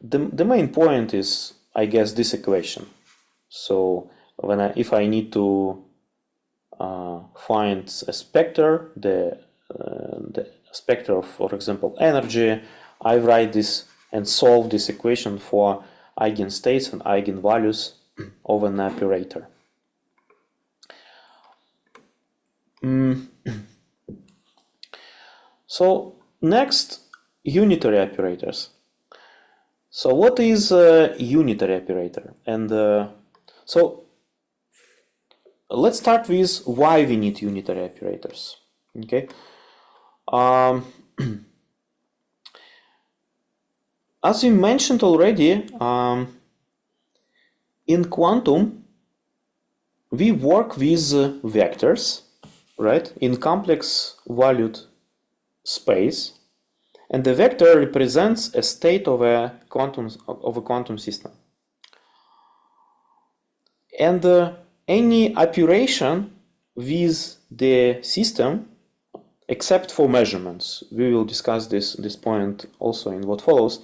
The main point is, I guess, this equation. So if I need to find a spectre, the spectre of, for example, energy, I write this and solve this equation for eigenstates and eigenvalues of an operator. So next, unitary operators. So what is a unitary operator? And so let's start with why we need unitary operators. Okay. As we mentioned already, in quantum, we work with vectors, right, in complex valued space, and the vector represents a state of a quantum system. And any operation with the system, except for measurements, we will discuss this point also in what follows,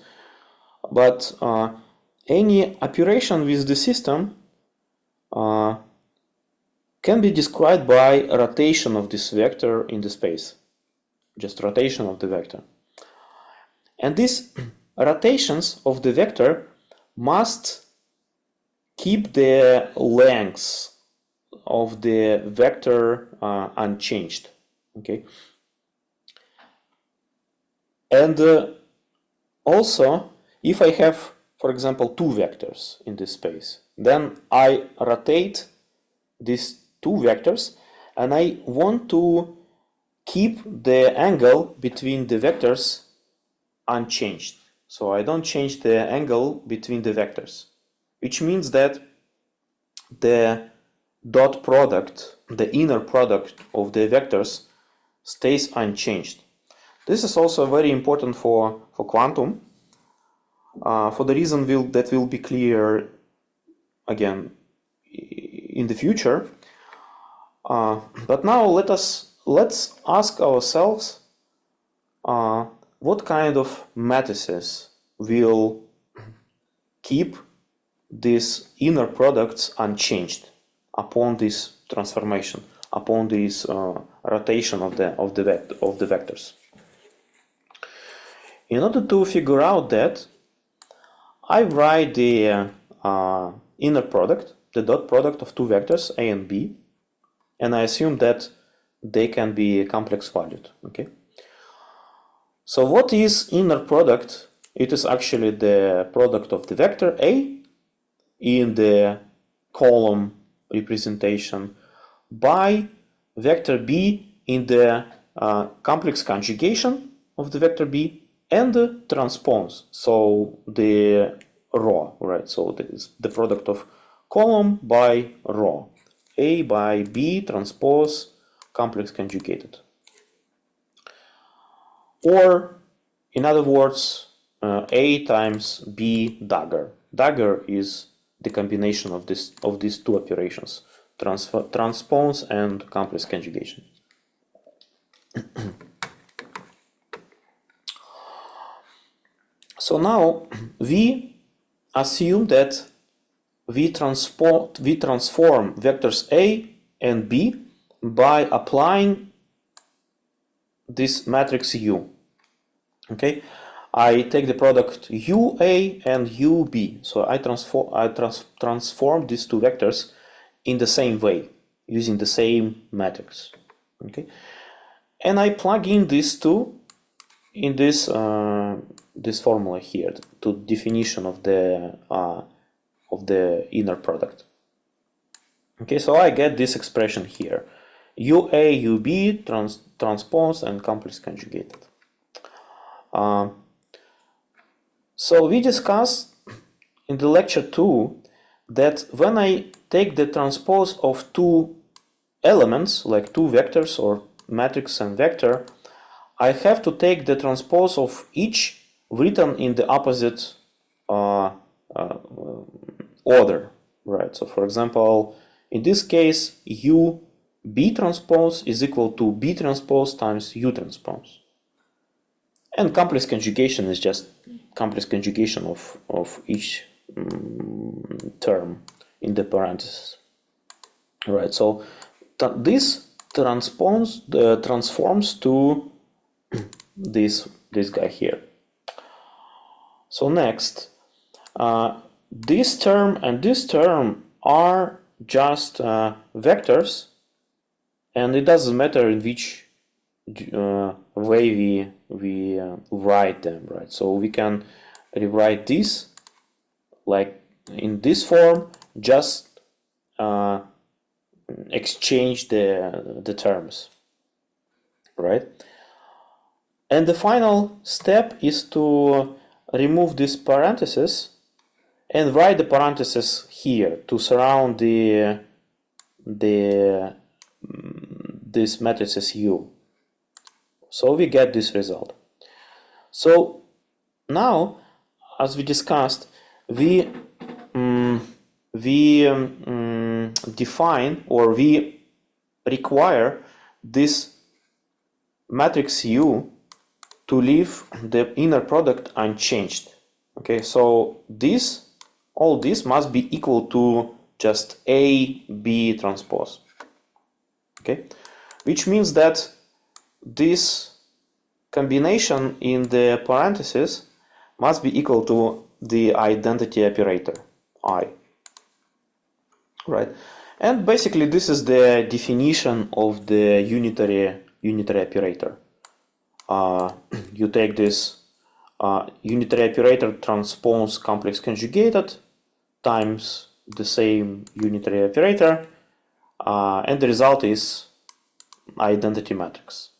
but any operation with the system can be described by a rotation of this vector in the space, just rotation of the vector. And these rotations of the vector must keep the length of the vector unchanged. Okay. And also, if I have, for example, two vectors in this space, then I rotate these two vectors, and I want to keep the angle between the vectors unchanged. So I don't change the angle between the vectors, which means that the dot product, the inner product of the vectors, stays unchanged. This is also very important for quantum, for the reason that will be clear again in the future. But now let's ask ourselves what kind of matrices will keep these inner products unchanged upon this transformation, upon this rotation of the vectors. In order to figure out that, I write the inner product, the dot product of two vectors a and b, and I assume that they can be complex valued. Okay. So what is inner product? It is actually the product of the vector a in the column representation by vector b in the complex conjugation of the vector b and the transpose, so the row, right? So the product of column by row, a by b transpose complex conjugated. Or, in other words, a times b dagger. Dagger is the combination of these two operations, transpose and complex conjugation. So now we assume that we transform vectors a and b by applying this matrix U. Okay, I take the product UA and UB, so I transform these two vectors in the same way using the same matrix. Okay, and I plug in these two in this this formula here to definition of the inner product. Okay, so I get this expression here: UA, UB, transpose, and complex conjugated. So we discussed in the lecture 2 that when I take the transpose of two elements, like two vectors or matrix and vector, I have to take the transpose of each written in the opposite order, right? So for example, in this case, U B transpose is equal to B transpose times U transpose. And complex conjugation is just complex conjugation of each term in the parentheses. Right, so this transforms to this guy here. So next, this term and this term are just vectors, and it doesn't matter in which way we write them, right? So we can rewrite this like in this form, just exchange the terms, right? And the final step is to remove this parenthesis and write the parenthesis here to surround this matrices U. So we get this result. So now, as we discussed, we define or we require this matrix U to leave the inner product unchanged. Okay, so all this must be equal to just A, B transpose. Okay, which means that this combination in the parentheses must be equal to the identity operator I. Right, and basically this is the definition of the unitary operator. You take this unitary operator transpose complex conjugated times the same unitary operator, and the result is identity matrix.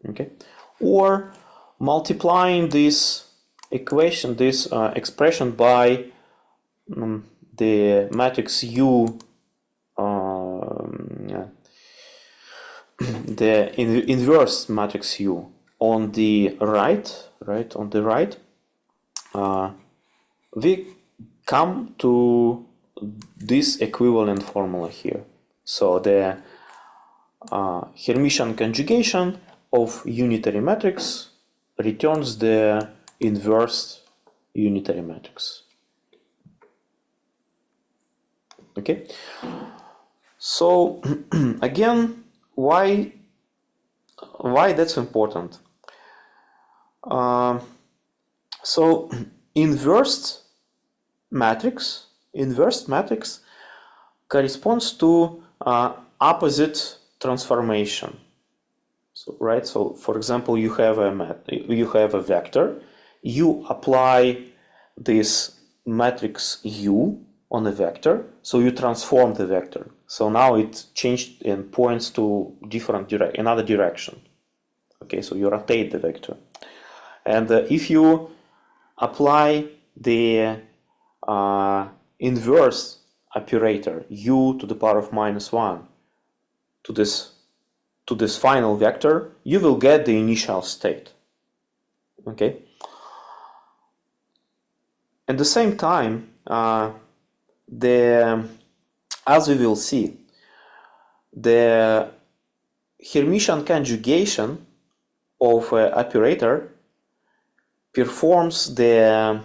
Okay, or multiplying this equation, this expression by the matrix U, the inverse matrix U on the right, we come to this equivalent formula here. So the Hermitian conjugation of unitary matrix returns the inverse unitary matrix. Okay, so again, why that's important? So inverse matrix corresponds to opposite transformation. So right. So for example, you have a vector. You apply this matrix U on a vector, so you transform the vector. So now it changed and points to another direction. Okay, so you rotate the vector, and if you apply the inverse operator U to the power of -1 to this final vector, you will get the initial state. Okay. At the same time, as we will see, the Hermitian conjugation of operator performs the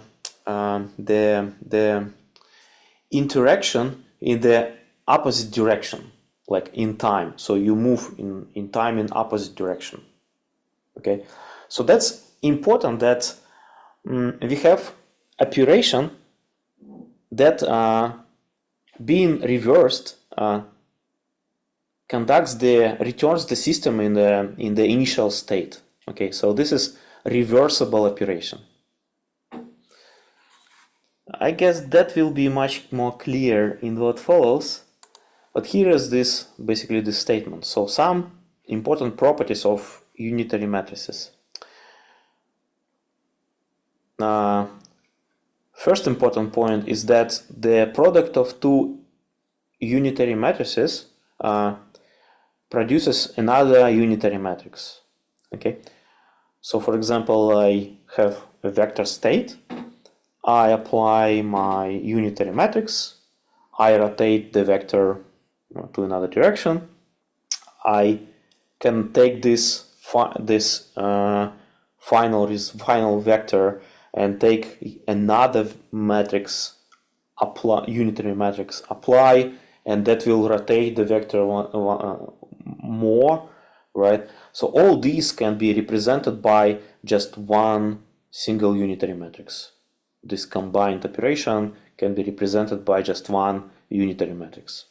interaction in the opposite direction, like in time. So you move in time in opposite direction. Okay, so that's important that we have operation that being reversed returns the system in the initial state. Okay, so this is reversible operation. I guess that will be much more clear in what follows, but here is basically this statement. So some important properties of unitary matrices. First important point is that the product of two unitary matrices produces another unitary matrix. Okay, so for example, I have a vector state. I apply my unitary matrix. I rotate the vector to another direction. I can take this final vector and take another matrix, unitary matrix, apply, and that will rotate the vector more, right? So all these can be represented by just one single unitary matrix. This combined operation can be represented by just one unitary matrix.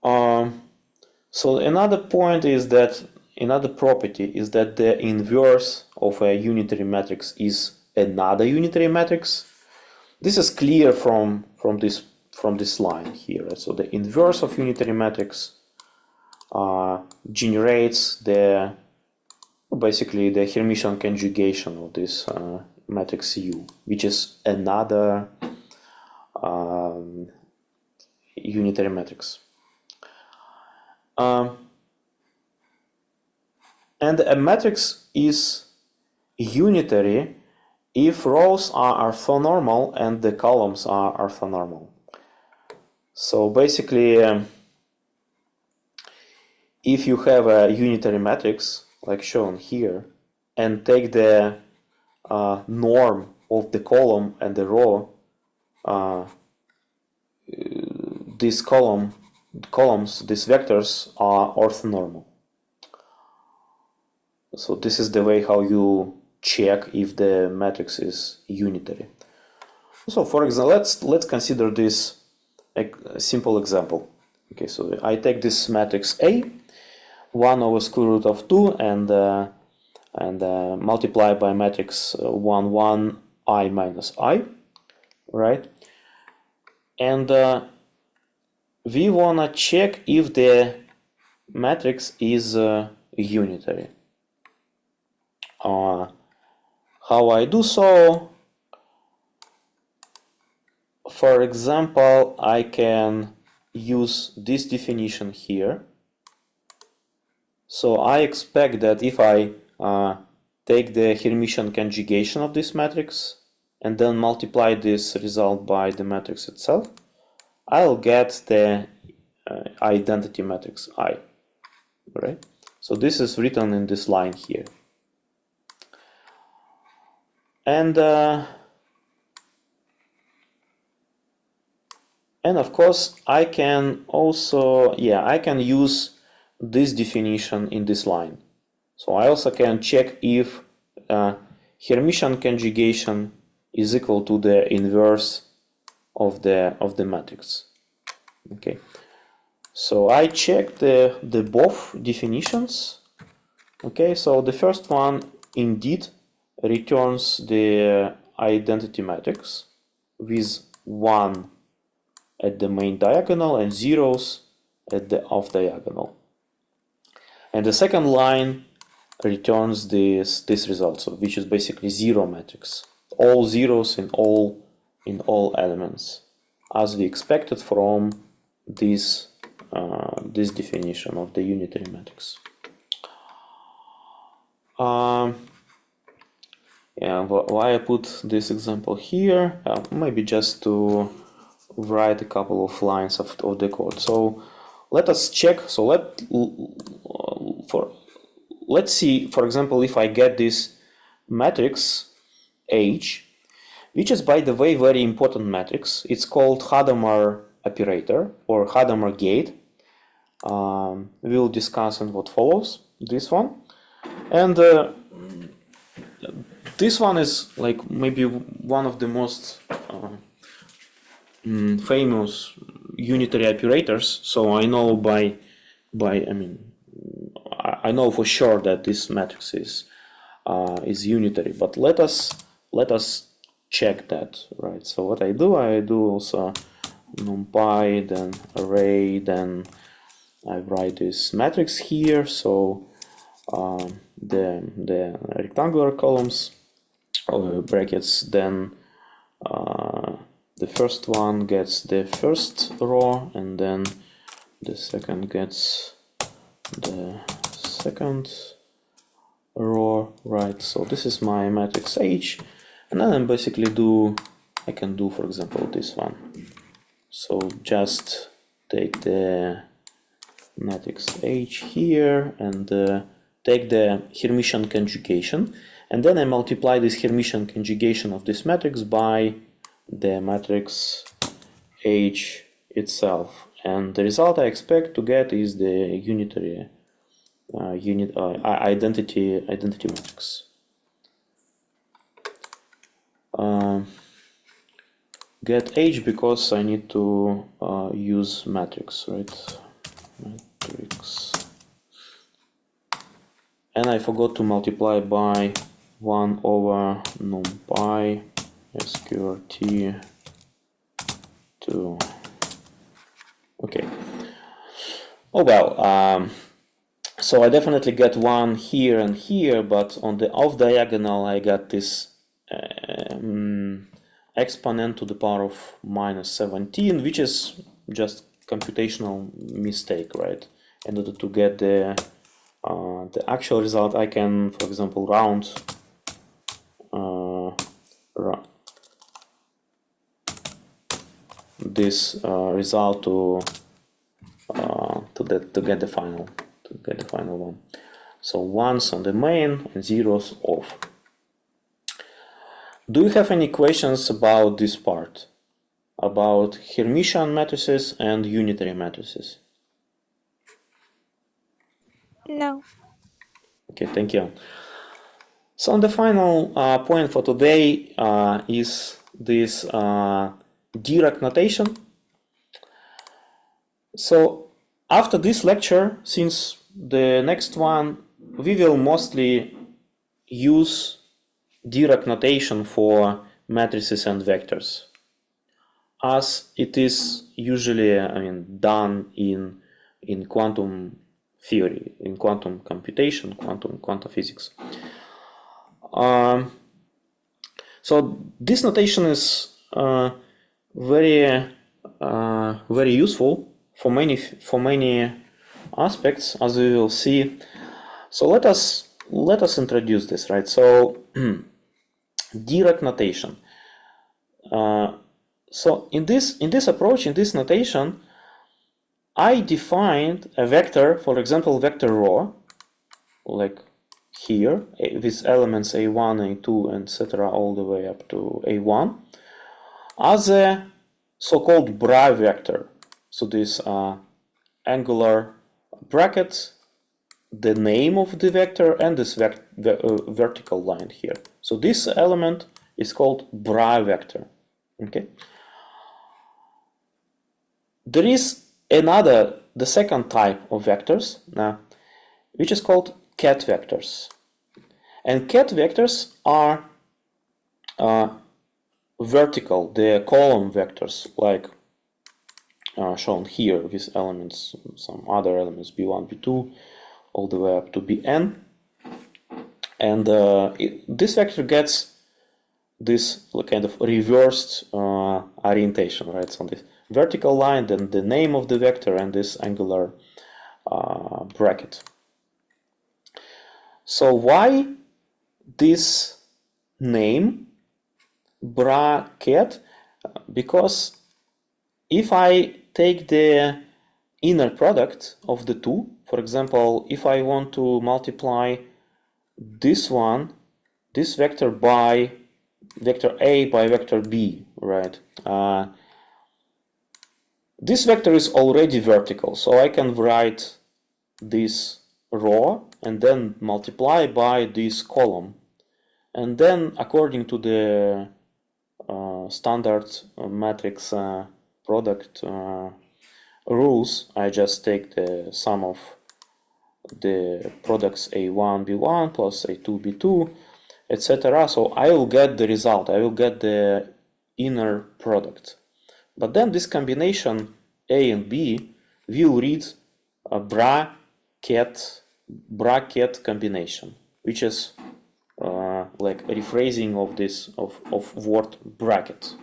So another property is that the inverse of a unitary matrix is another unitary matrix. This is clear from this line here. Right? So the inverse of unitary matrix generates basically the Hermitian conjugation of this matrix U, which is another unitary matrix. And a matrix is unitary if rows are orthonormal and the columns are orthonormal. So basically, if you have a unitary matrix, like shown here, and take the norm of the column and the row, these vectors are orthonormal. So this is the way how you check if the matrix is unitary. So for example, let's consider this a simple example. Okay, so I take this matrix A, 1 over square root of 2, and multiply by matrix 1, 1, I minus I, right? And we wanna check if the matrix is unitary. How I do so? For example, I can use this definition here. So I expect that if I take the Hermitian conjugation of this matrix and then multiply this result by the matrix itself, I'll get the identity matrix I, right? So this is written in this line here. And of course I can also, I can use this definition in this line. So I also can check if Hermitian conjugation is equal to the inverse of the matrix. Okay. So I check the both definitions. Okay, so the first one indeed returns the identity matrix with 1 at the main diagonal and zeros at the off diagonal. And the second line returns this result, so which is basically zero matrix, all zeros in all elements, as we expected from this this definition of the unitary matrix. Yeah, why I put this example here? Maybe just to write a couple of lines of the code. So let us check. So let's see, for example, if I get this matrix H, which is, by the way, very important matrix. It's called Hadamard operator or Hadamard gate. We'll discuss in what follows this one. And this one is like maybe one of the most famous unitary operators. So I know I know for sure that this matrix is unitary. But let us check that, right? So what I do also numpy, then array, then I write this matrix here. So the rectangular columns brackets, then the first one gets the first row, and then the second gets the second row, right? So this is my matrix H, and then I can do, for example, this one. So just take the matrix H here and take the Hermitian conjugation, and then I multiply this Hermitian conjugation of this matrix by the matrix H itself, and the result I expect to get is the unitary identity matrix. Get H because I need to use matrix, right? Matrix. And I forgot to multiply by 1 over numpy sqrt to. Okay. Oh well. So I definitely get 1 here and here, but on the off diagonal I got this exponent to the power of -17, which is just computational mistake, right? In order to get the actual result, I can, for example, round this result to get the final one. So ones on the main and zeros off. Do you have any questions about this part, about Hermitian matrices and unitary matrices? No. Okay, thank you. So on the final point for today is this Dirac notation. So after this lecture, since the next one, we will mostly use Dirac notation for matrices and vectors, as it is usually done in quantum theory, in quantum computation, quantum physics. So this notation is very useful for many aspects, as we will see. So let us introduce this, right? So Dirac notation. So in this approach, in this notation, I defined a vector, for example, vector rho, like here, with elements a1, a2, etc., all the way up to a1, as a so-called bra vector. So this angular bracket the name of the vector and this vertical line here. So this element is called bra vector. Okay. There is the second type of vectors, which is called ket vectors. And ket vectors are vertical, the column vectors, like shown here with elements, some other elements, b1, b2, all the way up to bn. And this vector gets this kind of reversed orientation, right? So this vertical line, then the name of the vector, and this angular bracket. So why this name bracket? Because if I take the inner product of the two, for example, if I want to multiply this vector by vector A by vector B, right? This vector is already vertical, so I can write this row and then multiply by this column. And then according to the standard matrix product rules, I just take the sum of the products A1, B1 plus A2, B2, etc. So I will get the result, I will get the inner product. But then this combination A and B will read a bracket combination, which is like a rephrasing of this of word bracket,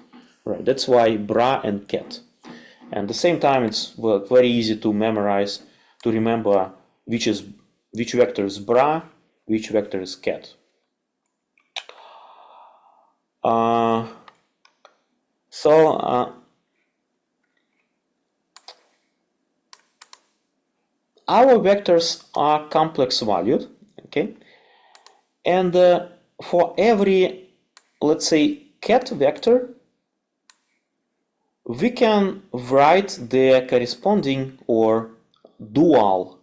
right? That's why bra and ket. And at the same time, it's very easy to memorize, to remember which vector is bra, which vector is ket. Our vectors are complex valued, okay? And for every, let's say, ket vector, we can write the corresponding or dual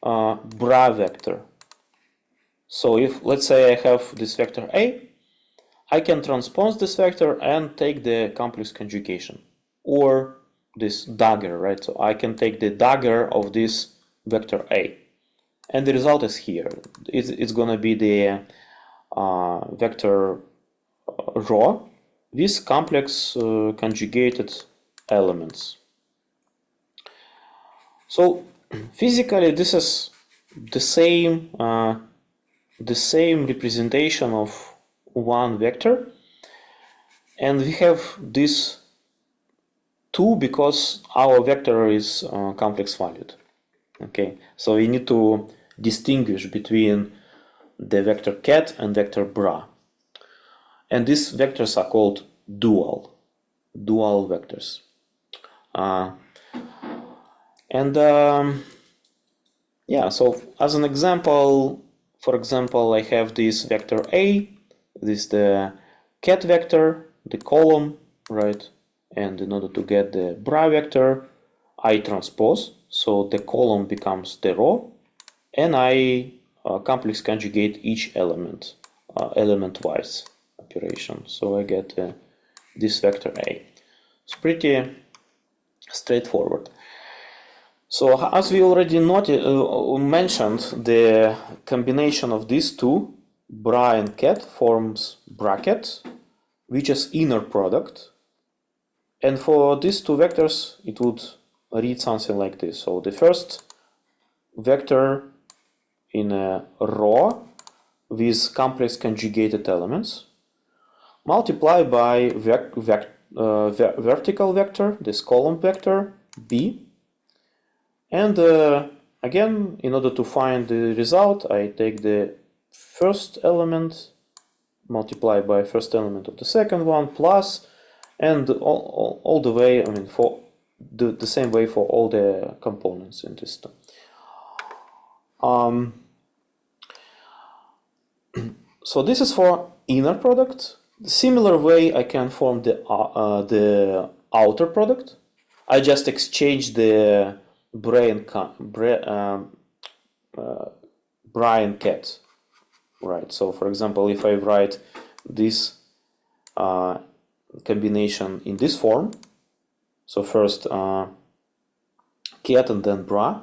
bra vector. So if, let's say, I have this vector A, I can transpose this vector and take the complex conjugation, or this dagger, right? So I can take the dagger of this vector A, and the result is here. It's gonna be the vector row with complex conjugated elements. So physically, this is the same representation of one vector, and we have this 2 because our vector is complex valued. Okay, so we need to distinguish between the vector ket and vector bra, and these vectors are called dual vectors. Yeah, so as an example, for example, I have this vector A, this the ket vector, the column, right? And in order to get the bra vector, I transpose, so the column becomes the row, and I complex conjugate each element, element-wise operation. So I get this vector A. It's pretty straightforward. So as we already mentioned, the combination of these two, bra and ket, forms bracket, which is inner product. And for these two vectors, it would read something like this. So the first vector in a row with complex conjugated elements, multiplied by vertical vector, this column vector, B. And again, in order to find the result, I take the first element, multiply by first element of the second one, plus, and all the way, I mean, for the same way for all the components in this system. So this is for inner product. Similar way, I can form the outer product. I just exchange the Brian cat, right? So for example, if I write this combination in this form, so first cat and then bra,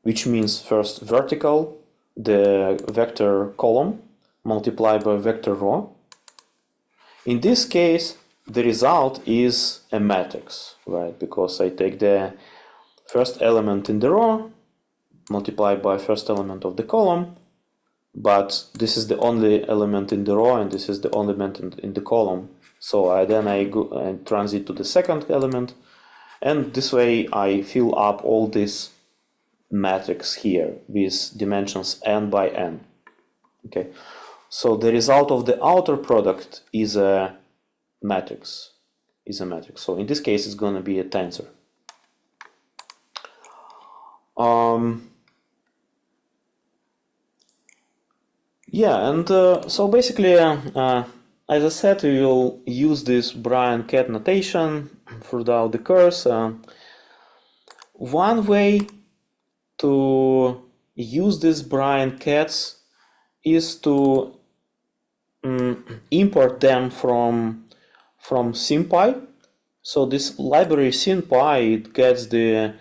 which means first vertical, the vector column multiplied by vector row. In this case, the result is a matrix, right? Because I take the first element in the row multiplied by first element of the column, but this is the only element in the row and this is the only element in the column. So I go and transit to the second element, and this way I fill up all this matrix here with dimensions n by n. Okay, so the result of the outer product is a matrix. So in this case, it's going to be a tensor. Yeah, and so basically, as I said, we will use this Brian cat notation throughout the course. One way to use these Brian cats is to import them from SymPy. So this library SymPy, it gets the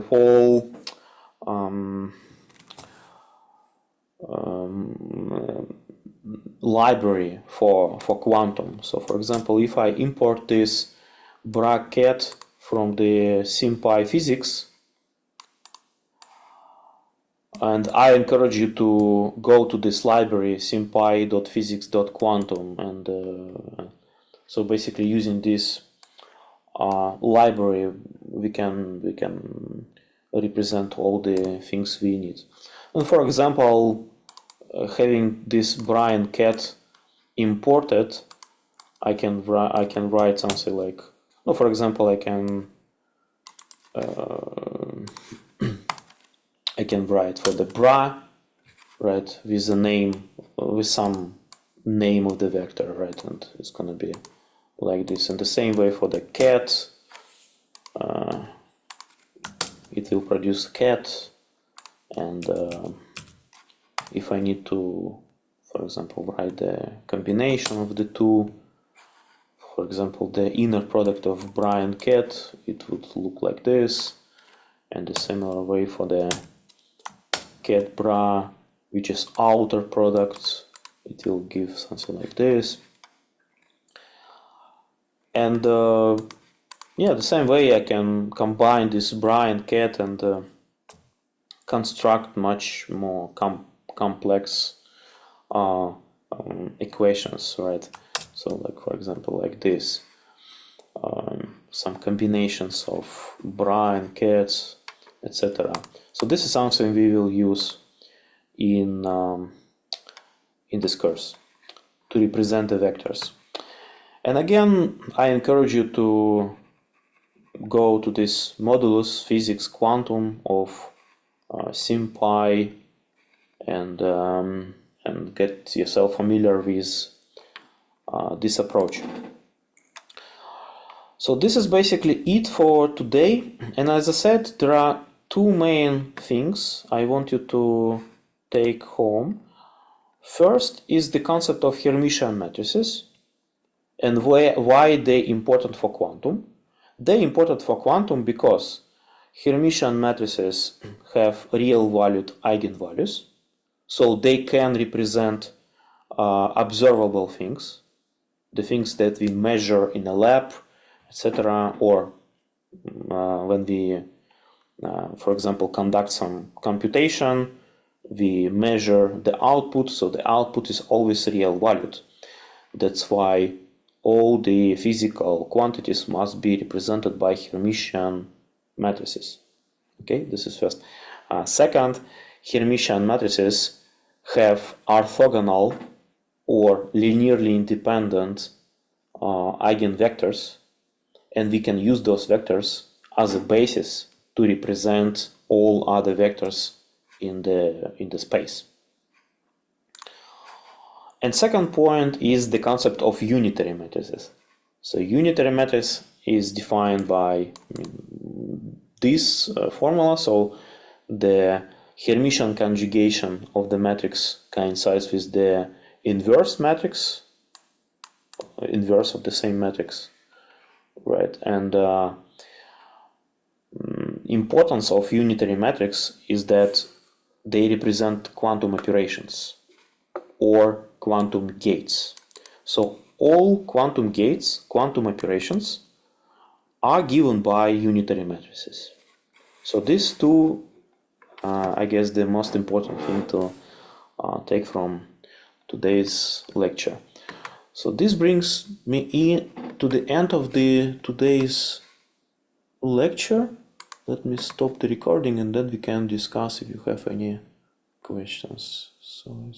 whole library for quantum. So for example, if I import this bracket from the SymPy physics, and I encourage you to go to this library sympy.physics.quantum, and so basically using this library we can represent all the things we need. And for example, having this Brian cat imported, I can write something like, no, for example, I can write for the bra, right, with the name, with some name of the vector, right, and it's gonna be like this. And the same way for the cat, it will produce cat, and if I need to, for example, write the combination of the two, for example, the inner product of bra and cat, it would look like this, and the similar way for the cat bra, which is outer product, it will give something like this. And yeah, the same way I can combine this bra and cat and construct much more complex equations, right? So like, for example, like this, some combinations of bra and cats, etc. So this is something we will use in this course to represent the vectors. And again, I encourage you to go to this modulus physics quantum of SymPy and get yourself familiar with this approach. So this is basically it for today. And as I said, there are two main things I want you to take home. First is the concept of Hermitian matrices and why they're important for quantum. They're important for quantum because Hermitian matrices have real valued eigenvalues, so they can represent observable things, the things that we measure in a lab, etc., or when we, for example, conduct some computation, we measure the output, so the output is always real valued. That's why all the physical quantities must be represented by Hermitian matrices. Okay, this is first. Second, Hermitian matrices have orthogonal or linearly independent eigenvectors, and we can use those vectors as a basis to represent all other vectors in the space. And second point is the concept of unitary matrices. So unitary matrix is defined by this formula. So the Hermitian conjugation of the matrix coincides with the inverse matrix, inverse of the same matrix, right? And importance of unitary matrix is that they represent quantum operations or quantum gates. So all quantum gates, quantum operations, are given by unitary matrices. So these two, I guess, the most important thing to take from today's lecture. So this brings me to the end of today's lecture. Let me stop the recording and then we can discuss if you have any questions. So